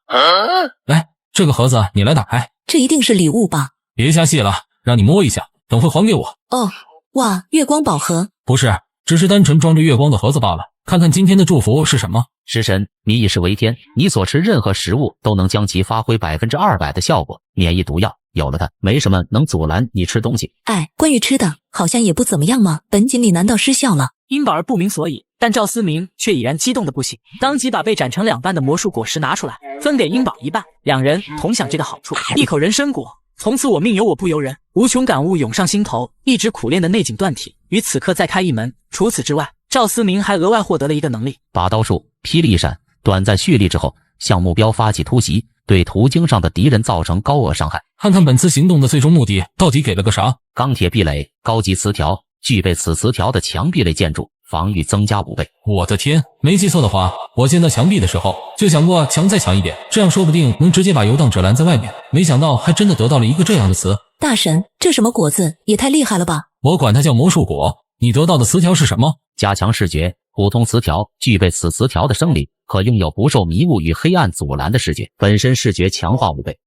来，这个盒子你来打开。这一定是礼物吧？别瞎戏了，让你摸一下，等会还给我。哦，哇，月光宝盒？不是，只是单纯装着月光的盒子罢了。看看今天的祝福是什么。食神，你以食为天，你所吃任何食物都能将其发挥200%的效果，免疫毒药。有了它，没什么能阻拦你吃东西。关于吃的，好像也不怎么样嘛。本锦鲤难道失效了？殷宝儿不明所以，但赵思明却已然激动的不行，当即把被斩成2半的魔术果实拿出来，分给殷宝一半，两人同享这个好处。一口人参果，从此我命由我不由人，无穷感悟涌上心头，一直苦练的内景断体于此刻再开一门。除此之外，赵思明还额外获得了一个能力，拔刀术，霹雳一闪，短暂蓄力之后，向目标发起突袭，对途经上的敌人造成高额伤害。看看本次行动的最终目的到底给了个啥？钢铁壁垒，高级词条，具备此词条的墙壁类建筑，防御增加5倍。我的天，没记错的话，我建造墙壁的时候就想过墙再强一点，这样说不定能直接把游荡者拦在外面。没想到还真的得到了一个这样的词。大神，这什么果子也太厉害了吧！我管它叫魔术果。你得到的词条是什么？加强视觉，普通词条，具备此词条的生理，可拥有不受迷雾与黑暗阻拦的视觉，本身视觉强化5倍。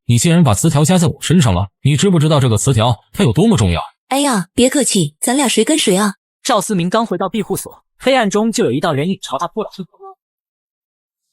你既然把词条加在我身上了，你知不知道这个词条它有多么重要？哎呀，别客气，咱俩谁跟谁啊？赵思明刚回到庇护所，黑暗中就有一道人影朝他扑来。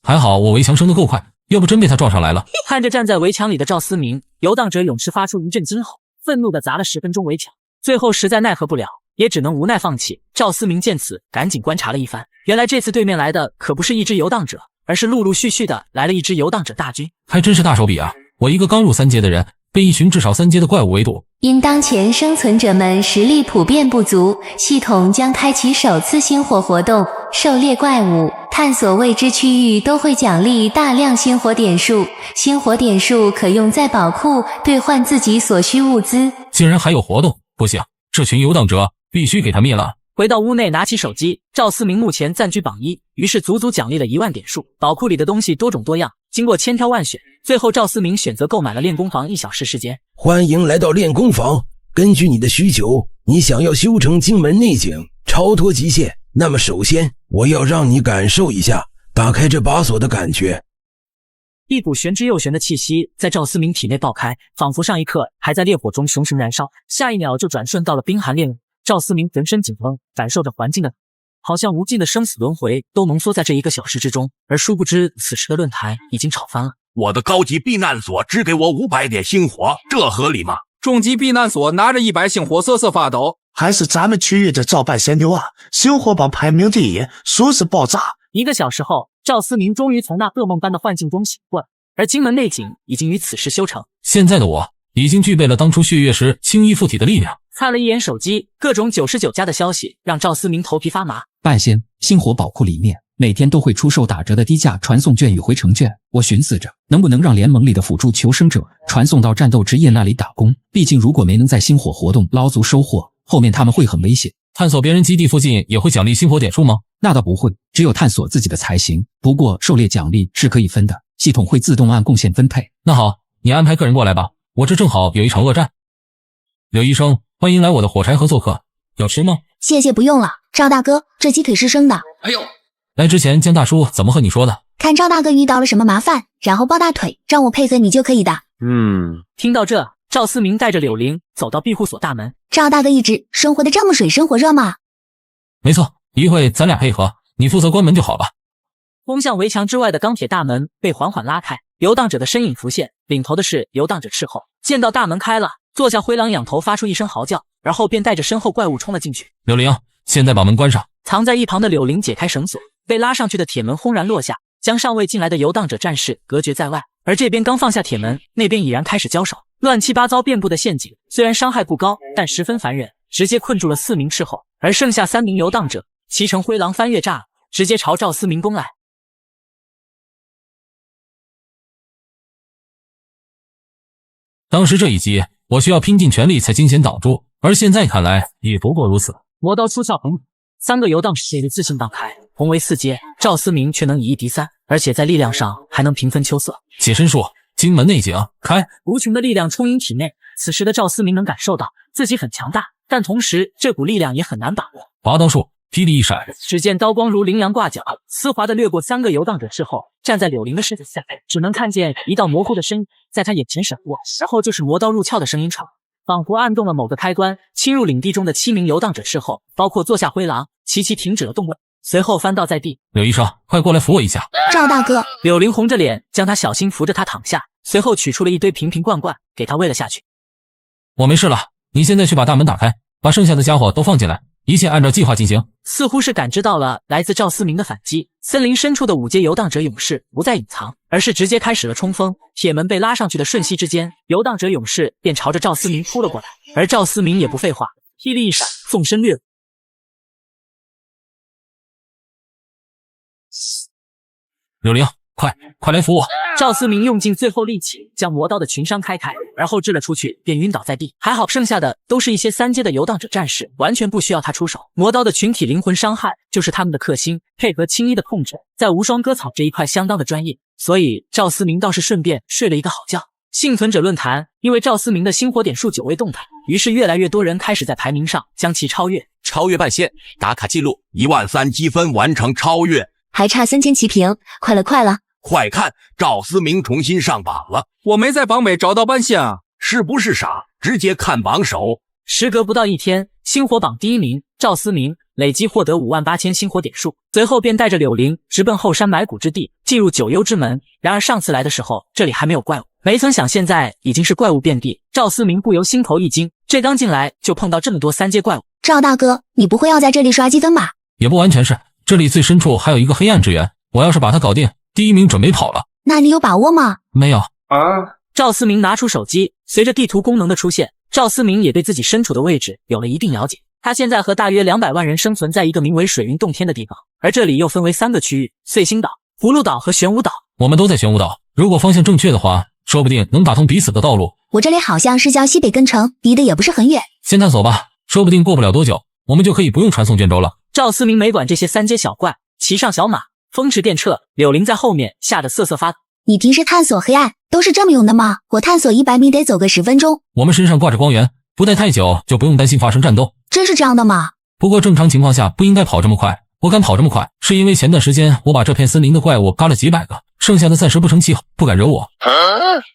还好我围墙升得够快，要不真被他撞上来了。看着站在围墙里的赵思明，游荡者勇士发出一阵惊吼，愤怒地砸了10分钟围墙，最后实在奈何不了，也只能无奈放弃。赵思明见此，赶紧观察了一番，原来这次对面来的可不是一支游荡者，而是陆陆续续的来了一支游荡者大军。还真是大手笔啊！我一个刚入3阶的人，被一群至少3阶的怪物围堵。因当前生存者们实力普遍不足，系统将开启首次星火活动，狩猎怪物，探索未知区域都会奖励大量星火点数，星火点数可用在宝库兑换自己所需物资。竟然还有活动，不行，这群游荡者必须给他灭了。回到屋内，拿起手机，赵思明目前暂居榜1，于是足足奖励了1万点数。宝库里的东西多种多样，经过千挑万选，最后赵思明选择购买了练功房1小时时间。欢迎来到练功房，根据你的需求，你想要修成经门内景，超脱极限，那么首先我要让你感受一下打开这把锁的感觉。一股玄之又玄的气息在赵思明体内爆开，仿佛上一刻还在烈火中熊熊燃烧，下一秒就转瞬到了冰寒烈冷。赵思明浑身紧绷，感受着环境的好像无尽的生死轮回都浓缩在这1个小时之中，而殊不知此时的论坛已经吵翻了。我的高级避难所只给我500点星火，这合理吗？中级避难所拿着100星火瑟瑟发抖。还是咱们区域的照办先牛啊！星火榜排名第1，说是爆炸。1个小时后，赵思明终于从那噩梦般的幻境中醒过来，而金门内景已经于此时修成。现在的我已经具备了当初血月时轻衣附体的力量。看了一眼手机，各种99家的消息让赵思明头皮发麻。半仙，星火宝库里面每天都会出售打折的低价传送券与回程券，我寻思着能不能让联盟里的辅助求生者传送到战斗之夜那里打工，毕竟如果没能在星火活动捞足收获，后面他们会很危险。探索别人基地附近也会奖励星火点数吗？那倒不会，只有探索自己的才行。不过狩猎奖励是可以分的，系统会自动按贡献分配。那好，你安排个人过来吧，我这正好有一场恶战。刘医生，欢迎来我的火柴盒做客，有吃吗？谢谢不用了，赵大哥，这鸡腿是生的。哎呦，来之前江大叔怎么和你说的？看赵大哥遇到了什么麻烦，然后抱大腿，让我配合你就可以的。听到这，赵思明带着柳玲走到庇护所大门。赵大哥一直生活的这么水深火热吗？没错，一会咱俩配合，你负责关门就好了。通向围墙之外的钢铁大门被缓缓拉开，游荡者的身影浮现，领头的是游荡者斥候。见到大门开了，坐下灰狼仰头发出一声嚎叫，然后便带着身后怪物冲了进去。柳灵，现在把门关上。藏在一旁的柳灵解开绳索，被拉上去的铁门轰然落下，将尚未进来的游荡者战士隔绝在外。而这边刚放下铁门，那边已然开始交手，乱七八糟遍布的陷阱，虽然伤害不高，但十分烦人，直接困住了4名斥候，而剩下3名游荡者骑乘灰狼翻越栅栏，直接朝赵思明攻来。当时这一击，我需要拼尽全力才惊险挡住，而现在看来也不过如此。魔刀出鞘，3个游荡士自信荡开，同为4阶，赵思明却能以1敌3，而且在力量上还能平分秋色。解身术，荆门内景，开！无穷的力量充盈体内，此时的赵思明能感受到自己很强大，但同时这股力量也很难把握。拔刀术，霹雳一闪，只见刀光如羚羊挂角，丝滑的掠过3个游荡者之后，站在柳灵的视线下，只能看见一道模糊的身影在他眼前闪过，然后就是魔刀入鞘的声音传，仿佛按动了某个开关，侵入领地中的7名游荡者之后，包括坐下灰狼，齐齐停止了动作，随后翻倒在地。柳医生，快过来扶我一下。赵大哥，柳灵红着脸将他小心扶着他躺下，随后取出了一堆瓶瓶罐罐给他喂了下去。我没事了，你现在去把大门打开，把剩下的家伙都放进来，一切按照计划进行。似乎是感知到了来自赵思明的反击，森林深处的5阶游荡者勇士不再隐藏，而是直接开始了冲锋。铁门被拉上去的瞬息之间，游荡者勇士便朝着赵思明扑了过来，而赵思明也不废话，霹雳一闪，纵身掠入。柳灵，快来扶我！赵思明用尽最后力气将魔刀的群伤开，然后掷了出去，便晕倒在地。还好剩下的都是一些3阶的游荡者战士，完全不需要他出手。魔刀的群体灵魂伤害就是他们的克星，配合轻易的控制，在无双割草这一块相当的专业，所以赵思明倒是顺便睡了一个好觉。幸存者论坛因为赵思明的星火点数久未动态，于是越来越多人开始在排名上将其超越。超越半线，打卡记录13000积分完成超越，还差3000齐平，快了！快看，赵思明重新上榜了！我没在榜尾找到半线啊，是不是傻？直接看榜首。时隔不到1天，星火榜第1名赵思明累计获得58000星火点数，随后便带着柳灵直奔后山埋骨之地，进入9幽之门。然而上次来的时候，这里还没有怪物，没曾想现在已经是怪物遍地。赵思明不由心头一惊，这刚进来就碰到这么多3阶怪物。赵大哥，你不会要在这里刷积分吧？也不完全是，这里最深处还有一个黑暗之源，我要是把它搞定，第1名准没跑了。那你有把握吗？没有。赵思明拿出手机，随着地图功能的出现，赵思明也对自己身处的位置有了一定了解。他现在和大约200万人生存在一个名为水云洞天的地方，而这里又分为3个区域：碎星岛、葫芦岛和玄武岛。我们都在玄武岛，如果方向正确的话，说不定能打通彼此的道路。我这里好像是叫西北根城，离得也不是很远。先探索吧，说不定过不了多久，我们就可以不用传送卷轴了。赵思明没管这些3阶小怪，骑上小马，风驰电掣，柳灵在后面吓得瑟瑟发抖。你平时探索黑暗都是这么用的吗？我探索100米得走个10分钟。我们身上挂着光源，不待太久就不用担心发生战斗。真是这样的吗？不过正常情况下不应该跑这么快，我敢跑这么快，是因为前段时间我把这片森林的怪物嘎了几百个，剩下的暂时不成气候，不敢惹我。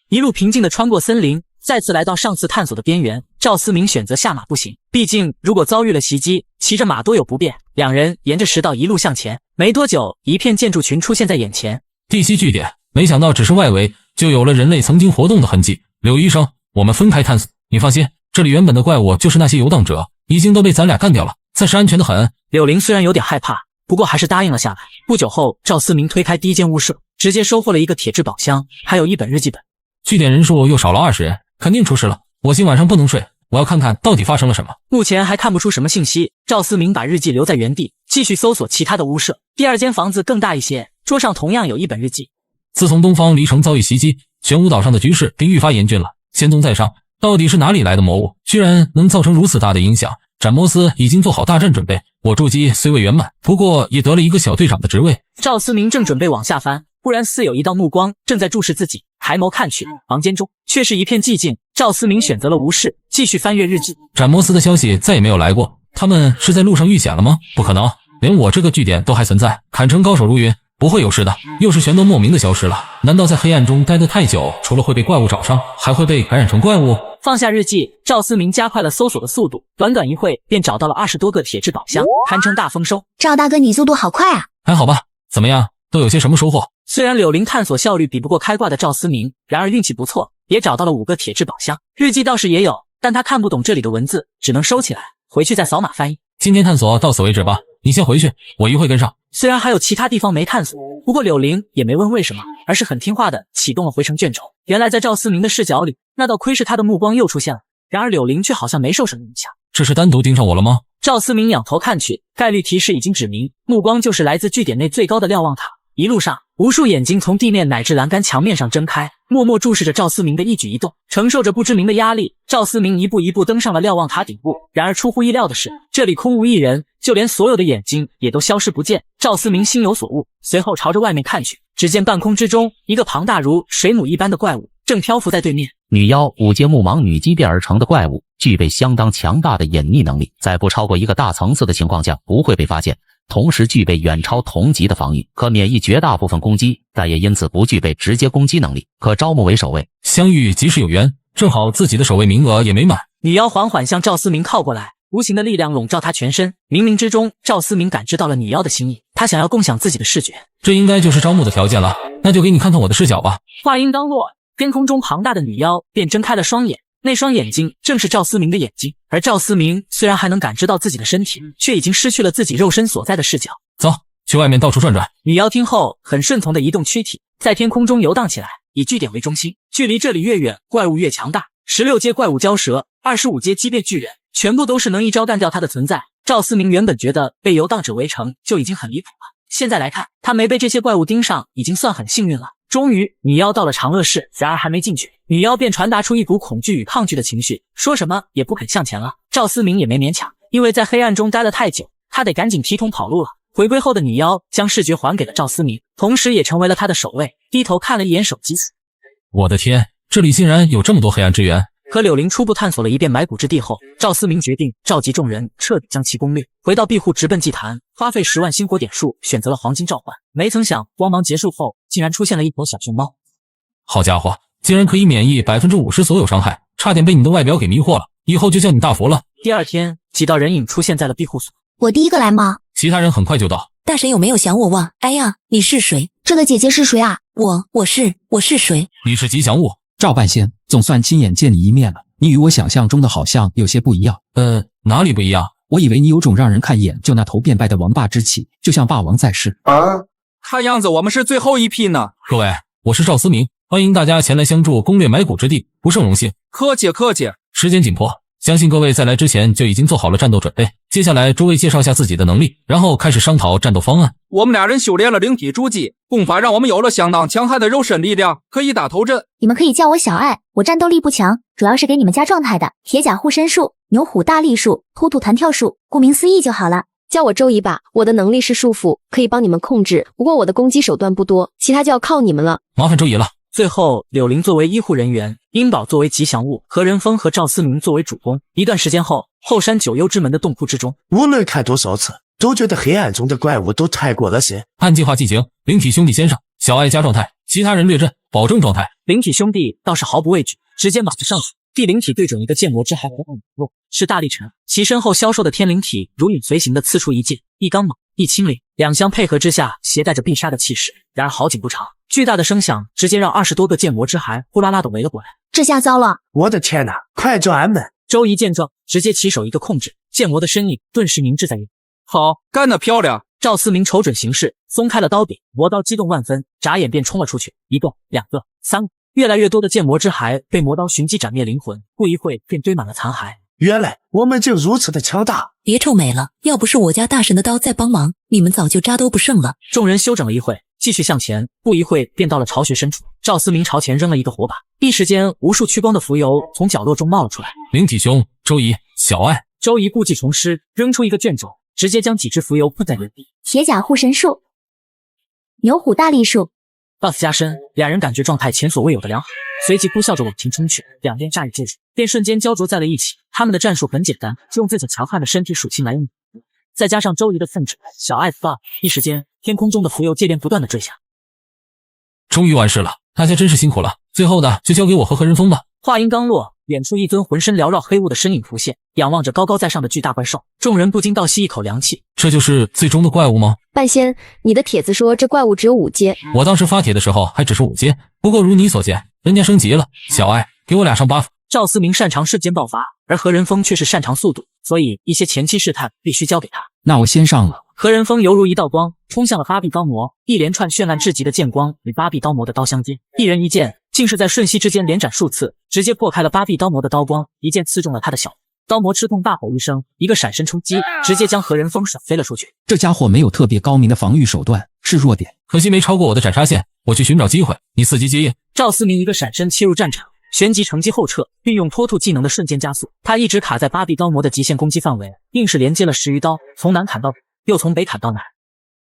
一路平静地穿过森林，再次来到上次探索的边缘。赵思明选择下马步行，毕竟如果遭遇了袭击，骑着马多有不便。两人沿着石道一路向前，没多久，一片建筑群出现在眼前。地西据点，没想到只是外围就有了人类曾经活动的痕迹。柳医生，我们分开探索，你放心，这里原本的怪物就是那些游荡者，已经都被咱俩干掉了，暂时安全的很。柳灵虽然有点害怕，不过还是答应了下来。不久后，赵思明推开第一间屋舍，直接收获了一个铁质宝箱，还有一本日记本。据点人数又少了20人，肯定出事了。我今晚上不能睡，我要看看到底发生了什么。目前还看不出什么信息，赵思明把日记留在原地，继续搜索其他的屋舍。第2间房子更大一些，桌上同样有一本日记。自从东方离城遭遇袭击，玄武岛上的局势便愈发严峻了。仙宗在上，到底是哪里来的魔物，居然能造成如此大的影响？斩魔司已经做好大战准备，我筑基虽未圆满，不过也得了一个小队长的职位。赵思明正准备往下翻，忽然似有一道目光正在注视自己，抬眸看去，房间中却是一片寂静。赵思明选择了无视，继续翻阅日记。斩魔司的消息再也没有来过，他们是在路上遇险了吗？不可能，连我这个据点都还存在，坎城高手如云，不会有事的。又是玄东莫名的消失了，难道在黑暗中待得太久，除了会被怪物找上，还会被感染成怪物？放下日记，赵思明加快了搜索的速度，短短一会便找到了20多个铁质宝箱，堪称大丰收。赵大哥，你速度好快啊！还好吧？怎么样，都有些什么收获？虽然柳林探索效率比不过开挂的赵思明，然而运气不错，也找到了5个铁质宝箱。日记倒是也有，但他看不懂这里的文字，只能收起来，回去再扫码翻译。今天探索到此为止吧，你先回去，我一会跟上。虽然还有其他地方没探索，不过柳林也没问为什么，而是很听话的启动了回城卷轴。原来在赵思明的视角里，那道窥视他的目光又出现了，然而柳林却好像没受什么影响。这是单独盯上我了吗？赵思明仰头看去，概率提示已经指明，目光就是来自据点内最高的瞭望塔。一路上，无数眼睛从地面乃至栏杆墙面上睁开，默默注视着赵思明的一举一动，承受着不知名的压力。赵思明一步一步登上了瞭望塔顶部，然而出乎意料的是，这里空无一人，就连所有的眼睛也都消失不见。赵思明心有所悟，随后朝着外面看去，只见半空之中，一个庞大如水母一般的怪物正漂浮在对面。女妖5阶木盲女击变而成的怪物，具备相当强大的隐匿能力，在不超过一个大层次的情况下不会被发现。同时具备远超同级的防御，可免疫绝大部分攻击，但也因此不具备直接攻击能力，可招募为守卫。相遇即是有缘，正好自己的守卫名额也没满。女妖缓缓向赵思明靠过来，无形的力量笼罩他全身。冥冥之中，赵思明感知到了女妖的心意，他想要共享自己的视觉。这应该就是招募的条件了，那就给你看看我的视角吧。话音刚落，天空中庞大的女妖便睁开了双眼。那双眼睛正是赵思明的眼睛，而赵思明虽然还能感知到自己的身体，却已经失去了自己肉身所在的视角。走，去外面到处转转。女妖听后很顺从的移动躯体，在天空中游荡起来，以据点为中心，距离这里越远，怪物越强大。16阶怪物蛟蛇，25阶畸变巨人，全部都是能一招干掉他的存在。赵思明原本觉得被游荡者围城就已经很离谱了，现在来看，他没被这些怪物盯上，已经算很幸运了。终于，女妖到了长乐市，然而还没进去，女妖便传达出一股恐惧与抗拒的情绪，说什么也不肯向前了。赵思明也没勉强，因为在黑暗中待了太久，他得赶紧提桶跑路了。回归后的女妖将视觉还给了赵思明，同时也成为了他的守卫。低头看了一眼手机，我的天，这里竟然有这么多黑暗之源！和柳林初步探索了一遍埋骨之地后，赵思明决定召集众人，彻底将其攻略。回到庇护，直奔祭坛，花费10万星火点数，选择了黄金召唤。没曾想，光芒结束后，竟然出现了一头小熊猫。好家伙，竟然可以免疫50%所有伤害，差点被你的外表给迷惑了。以后就叫你大佛了。第二天，几道人影出现在了庇护所。我第一个来吗？其他人很快就到。大神有没有想我望？哎呀，你是谁？这个姐姐是谁啊？我是谁？你是吉祥物。赵半仙，总算亲眼见你一面了。你与我想象中的好像有些不一样。哪里不一样？我以为你有种让人看一眼就那头便拜的王霸之气，就像霸王在世。看样子我们是最后一批呢。各位，我是赵思明，欢迎大家前来相助攻略埋骨之地，不胜荣幸。客气客气。时间紧迫，相信各位在来之前就已经做好了战斗准备。接下来诸位介绍下自己的能力，然后开始商讨战斗方案。我们俩人修炼了灵体筑基，功法让我们有了相当强悍的肉身力量，可以打头阵。你们可以叫我小爱，我战斗力不强，主要是给你们加状态的。铁甲护身术、牛虎大力术、突突弹跳术，顾名思义就好了。叫我周姨吧，我的能力是束缚，可以帮你们控制，不过我的攻击手段不多，其他就要靠你们了。麻烦周姨了。最后，柳林作为医护人员，殷宝作为吉祥物，何仁峰和赵思明作为主攻。一段时间后，后山九幽之门的洞窟之中，无论看多少次，都觉得黑暗中的怪物都太过恶心。按计划进行，灵体兄弟先上，小爱加状态，其他人列阵，保证状态。灵体兄弟倒是毫不畏惧，直接马着上去。地灵体对准一个剑魔之海，是大力神，其身后消瘦的天灵体如影随形的刺出一剑，一刚猛，一轻灵，两相配合之下，携带着必杀的气势。然而好景不长，巨大的声响直接让20多个剑魔之骸呼啦啦的围了过来。这下糟了！我的天哪，快救俺们！周仪见状，直接起手一个控制，剑魔的身影顿时凝滞在原地。好，干得漂亮！赵思明瞅准形势，松开了刀柄，魔刀激动万分，眨眼便冲了出去。一个、2个、3个，越来越多的剑魔之骸被魔刀寻机斩灭灵魂，不一会便堆满了残骸。原来我们竟如此的强大！别臭美了，要不是我家大神的刀在帮忙，你们早就渣都不剩了。众人休整了一会，继续向前，不一会便到了巢穴深处。赵思明朝前扔了一个火把，一时间无数趋光的浮游从角落中冒了出来。灵体兄、周仪、小爱。周仪故技重施，扔出一个卷轴，直接将几只浮游困在原地。铁甲护神术、牛虎大力术 buff 加深，两人感觉状态前所未有的良好，随即呼啸着往前冲去，两边乍一接触，便瞬间焦灼在了一起。他们的战术很简单，就用自己强悍的身体属性来应付，再加上周仪的奉旨，小爱的 buff， 一时间天空中的浮游接连不断的坠下。终于完事了，大家真是辛苦了，最后的就交给我和何仁峰吧。话音刚落，远处一尊浑身缭绕黑雾的身影浮现，仰望着高高在上的巨大怪兽，众人不禁倒吸一口凉气。这就是最终的怪物吗？半仙，你的帖子说这怪物只有5阶，我当时发帖的时候还只是5阶，不过如你所见，人家升级了。小爱，给我2上 buff。赵思明擅长瞬间爆发，而何人峰却是擅长速度，所以一些前期试探必须交给他。那我先上了。何人峰犹如一道光，冲向了八臂刀魔，一连串绚烂至极的剑光与八臂刀魔的刀相接，一人一剑，竟是在瞬息之间连斩数次，直接破开了八臂刀魔的刀光，一剑刺中了他的小腹。刀魔吃痛大吼一声，一个闪身冲击，直接将何人峰甩飞了出去。这家伙没有特别高明的防御手段，是弱点，可惜没超过我的斩杀线，我去寻找机会。你伺机接应。赵思明一个闪身切入战场，旋即乘机后撤，运用脱兔技能的瞬间加速。他一直卡在八臂刀魔的极限攻击范围，硬是连接了10余刀，从南砍到北，又从北砍到南。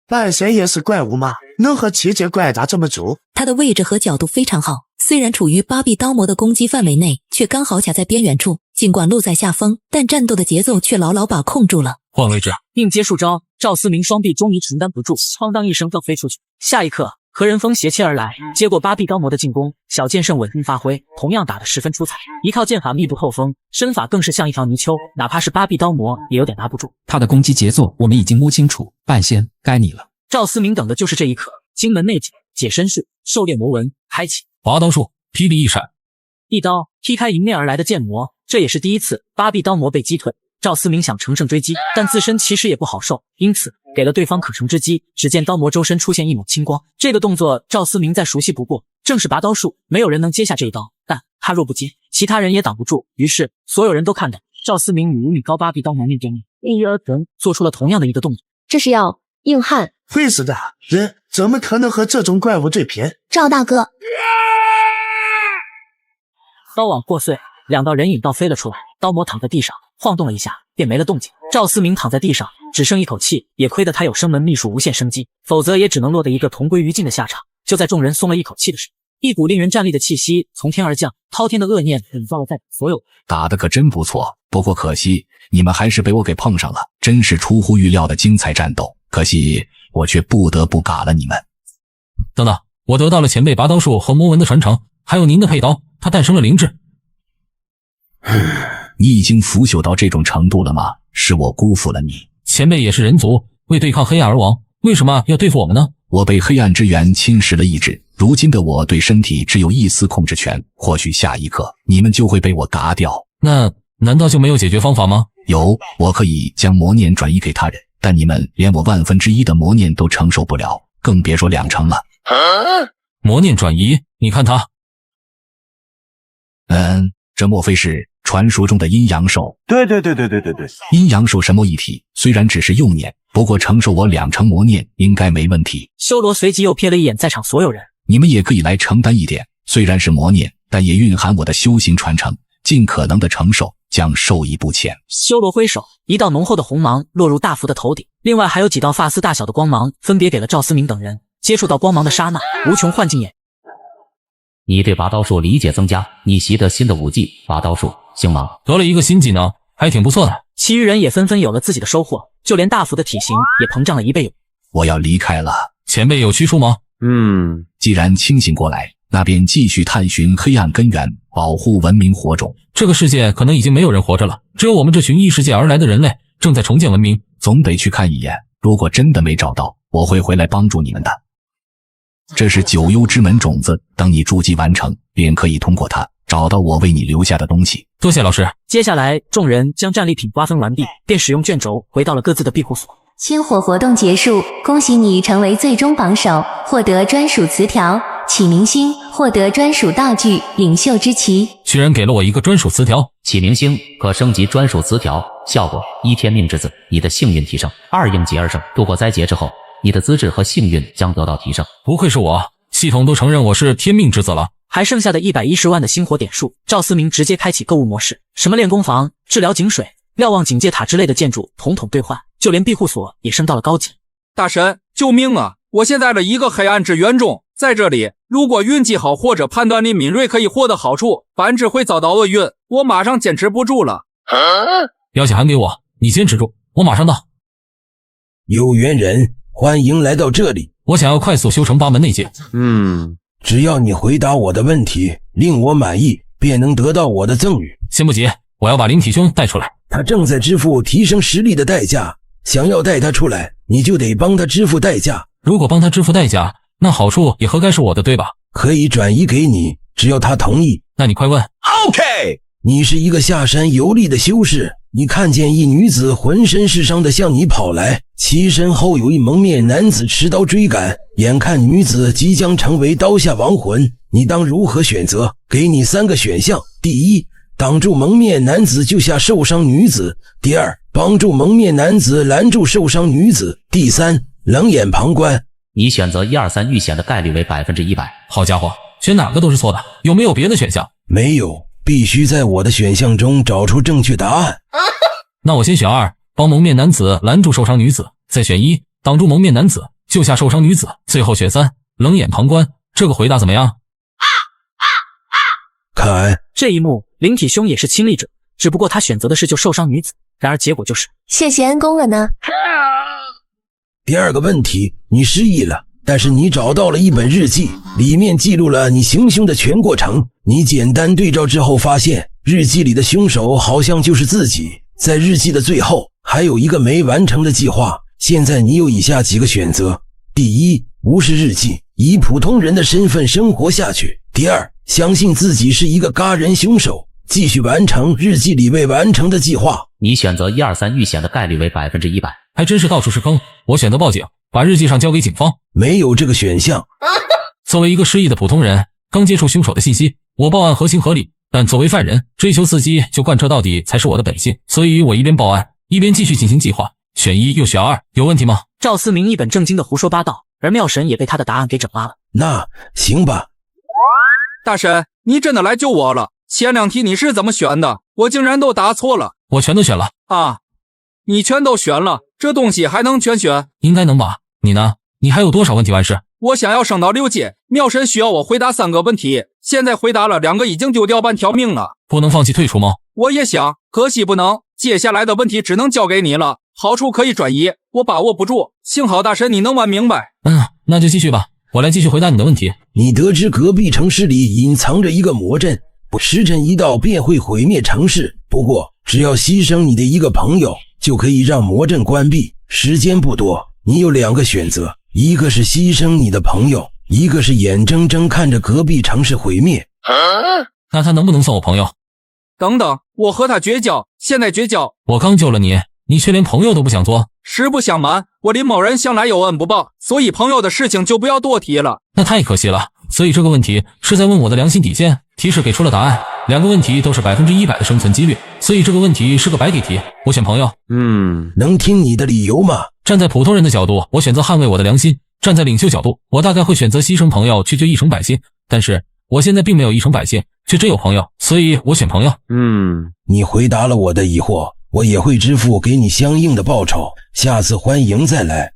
半仙也是怪物吗？能和7阶怪打这么足？他的位置和角度非常好，虽然处于八臂刀魔的攻击范围内，却刚好卡在边缘处。尽管落在下风，但战斗的节奏却牢牢把控住了。换位置，硬接数招，赵思明双臂终于承担不住，哐当一声倒飞出去。下一刻，何人峰斜切而来，接过八臂刀魔的进攻，小剑圣稳定发挥，同样打得十分出彩。一套剑法密不透风，身法更是像一条泥鳅，哪怕是八臂刀魔也有点拿不住。他的攻击节奏我们已经摸清楚，半仙该你了。赵思明等的就是这一刻，金门内解，解身式，狩猎魔纹开启。拔刀术，霹雳一闪，一刀劈开迎面而来的剑魔，这也是第一次八臂刀魔被击退。赵思明想乘胜追击，但自身其实也不好受，因此给了对方可乘之机。只见刀魔周身出现一抹青光，这个动作赵思明再熟悉不过，正是拔刀术，没有人能接下这一刀，但他若不接，其他人也挡不住。于是所有人都看着赵思明与5米高八臂刀魔面对面，一跃而成，做出了同样的一个动作。这是要硬汉？会死的，人怎么可能和这种怪物对拼？赵大哥，刀网破碎，2道人影倒飞了出来，刀魔躺在地上晃动了一下，便没了动静。赵思明躺在地上，只剩一口气，也亏得他有生门秘术无限生机，否则也只能落得一个同归于尽的下场。就在众人松了一口气的时候，一股令人战栗的气息从天而降，滔天的恶念笼罩了在所有。打得可真不错，不过可惜你们还是被我给碰上了，真是出乎预料的精彩战斗，可惜我却不得不嘎了你们。等等，我得到了前辈拔刀术和魔纹的传承，还有您的配刀，它诞生了灵智。你已经腐朽到这种程度了吗？是我辜负了你。前辈也是人族，为对抗黑暗而亡，为什么要对付我们呢？我被黑暗之源侵蚀了意志，如今的我对身体只有一丝控制权，或许下一刻你们就会被我嘎掉。那难道就没有解决方法吗？有，我可以将魔念转移给他人，但你们连我1/1000的魔念都承受不了，更别说2成了。魔念转移，你看他。这莫非是传说中的阴阳兽？对。阴阳兽神魔一体，虽然只是用念，不过承受我2成魔念应该没问题。修罗随即又瞥了一眼在场所有人，你们也可以来承担一点，虽然是魔念，但也蕴含我的修行传承，尽可能的承受，将受益不浅。修罗挥手，一道浓厚的红芒落入大福的头顶，另外还有几道发丝大小的光芒分别给了赵思明等人。接触到光芒的刹那，无穷幻境眼。你对拔刀术理解增加，你习得新的武技拔刀术，星芒得了一个新技能，还挺不错的。其余人也纷纷有了自己的收获，就连大福的体型也膨胀了1倍有。我要离开了。前辈有去处吗？既然清醒过来，那便继续探寻黑暗根源，保护文明火种。这个世界可能已经没有人活着了，只有我们这群异世界而来的人类正在重建文明。总得去看一眼，如果真的没找到，我会回来帮助你们的。这是九幽之门种子，等你筑基完成，便可以通过它找到我为你留下的东西。多谢老师。接下来众人将战利品瓜分完毕，便使用卷轴回到了各自的庇护所。星火活动结束，恭喜你成为最终榜首，获得专属词条启明星，获得专属道具领袖之旗。居然给了我一个专属词条，启明星可升级专属词条，效果：1天命之子，你的幸运提升；2应劫而生，度过灾劫之后，你的资质和幸运将得到提升。不愧是我，系统都承认我是天命之子了。还剩下的110万的星火点数，赵思明直接开启购物模式，什么练功房、治疗井水、瞭望警戒塔之类的建筑统统兑换，就连庇护所也升到了高级。大神，救命啊！我现在的一个黑暗之源中，在这里，如果运气好或者判断力敏锐，可以获得好处，反之会遭到厄运。我马上坚持不住了。邀请函给我，你坚持住，我马上到。有缘人，欢迎来到这里。我想要快速修成8门内界。只要你回答我的问题，令我满意，便能得到我的赠与。先不急，我要把灵体兄带出来。他正在支付提升实力的代价，想要带他出来，你就得帮他支付代价。如果帮他支付代价，那好处也合该是我的，对吧？可以转移给你，只要他同意。那你快问。OK， 你是一个下山游历的修士，你看见一女子浑身是伤的向你跑来，其身后有一蒙面男子持刀追赶，眼看女子即将成为刀下亡魂，你当如何选择？给你3个选项：第一，挡住蒙面男子救下受伤女子；第二，帮助蒙面男子拦住受伤女子；第三，冷眼旁观。你选择1、2、3遇险的概率为100%。好家伙，选哪个都是错的，有没有别的选项？没有，必须在我的选项中找出正确答案。那我先选2，帮蒙面男子拦住受伤女子，再选1，挡住蒙面男子救下受伤女子，最后选3，冷眼旁观。这个回答怎么样？看，这一幕灵体兄也是亲历者，只不过他选择的是救受伤女子，然而结果就是谢谢恩公了呢。第二个问题，你失忆了，但是你找到了一本日记，里面记录了你行凶的全过程。你简单对照之后发现，日记里的凶手好像就是自己。在日记的最后，还有一个没完成的计划。现在你有以下几个选择：第一，无视日记，以普通人的身份生活下去；第二，相信自己是一个嘎人凶手，继续完成日记里未完成的计划。你选择1、2、3遇险的概率为100%。还真是到处是坑，我选择报警，把日记上交给警方。没有这个选项。作为一个失忆的普通人，刚接触凶手的信息，我报案合情合理，但作为犯人，追求刺激就贯彻到底才是我的本性，所以我一边报案，一边继续进行计划，选1又选2，有问题吗？赵思明一本正经的胡说八道，而妙神也被他的答案给整拉了。那行吧。大神，你真的来救我了。前2题你是怎么选的？我竟然都答错了。我全都选了。啊，你全都选了，这东西还能全选？应该能吧。你呢？你还有多少问题完事？我想要升到6阶，妙神需要我回答3个问题，现在回答了2个，已经丢掉半条命了。不能放弃退出吗？我也想，可惜不能。接下来的问题只能交给你了，好处可以转移，我把握不住。幸好大神你能玩明白。那就继续吧，我来继续回答你的问题。你得知隔壁城市里隐藏着一个魔阵，时辰一到便会毁灭城市。不过，只要牺牲你的一个朋友，就可以让魔阵关闭。时间不多，你有2个选择，一个是牺牲你的朋友，一个是眼睁睁看着隔壁城市毁灭。那他能不能算我朋友？等等，我和他绝交，现在绝交。我刚救了你，你却连朋友都不想做。实不相瞒，我林某人向来有恩不报，所以朋友的事情就不要多提了。那太可惜了，所以这个问题是在问我的良心底线。提示给出了答案，2个问题都是100%的生存几率，所以这个问题是个白给题。我选朋友。能听你的理由吗？站在普通人的角度，我选择捍卫我的良心；站在领袖角度，我大概会选择牺牲朋友去救一城百姓。但是我现在并没有一城百姓，却真有朋友，所以我选朋友。你回答了我的疑惑，我也会支付给你相应的报酬，下次欢迎再来。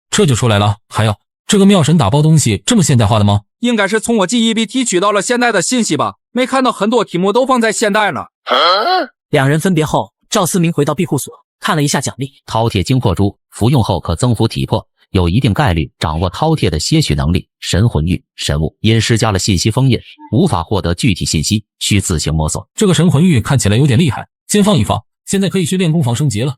这就出来了。还有，这个妙神打包东西这么现代化的吗？应该是从我记忆里提取到了现代的信息吧，没看到很多题目都放在现代了。2人分别后，赵思明回到庇护所，看了一下奖励。饕餮精魄珠，服用后可增幅体魄，有一定概率掌握饕餮的些许能力。神魂玉神物，因施加了信息封印，无法获得具体信息，需自行摸索。这个神魂玉看起来有点厉害，先放一放，现在可以去练攻防升级了。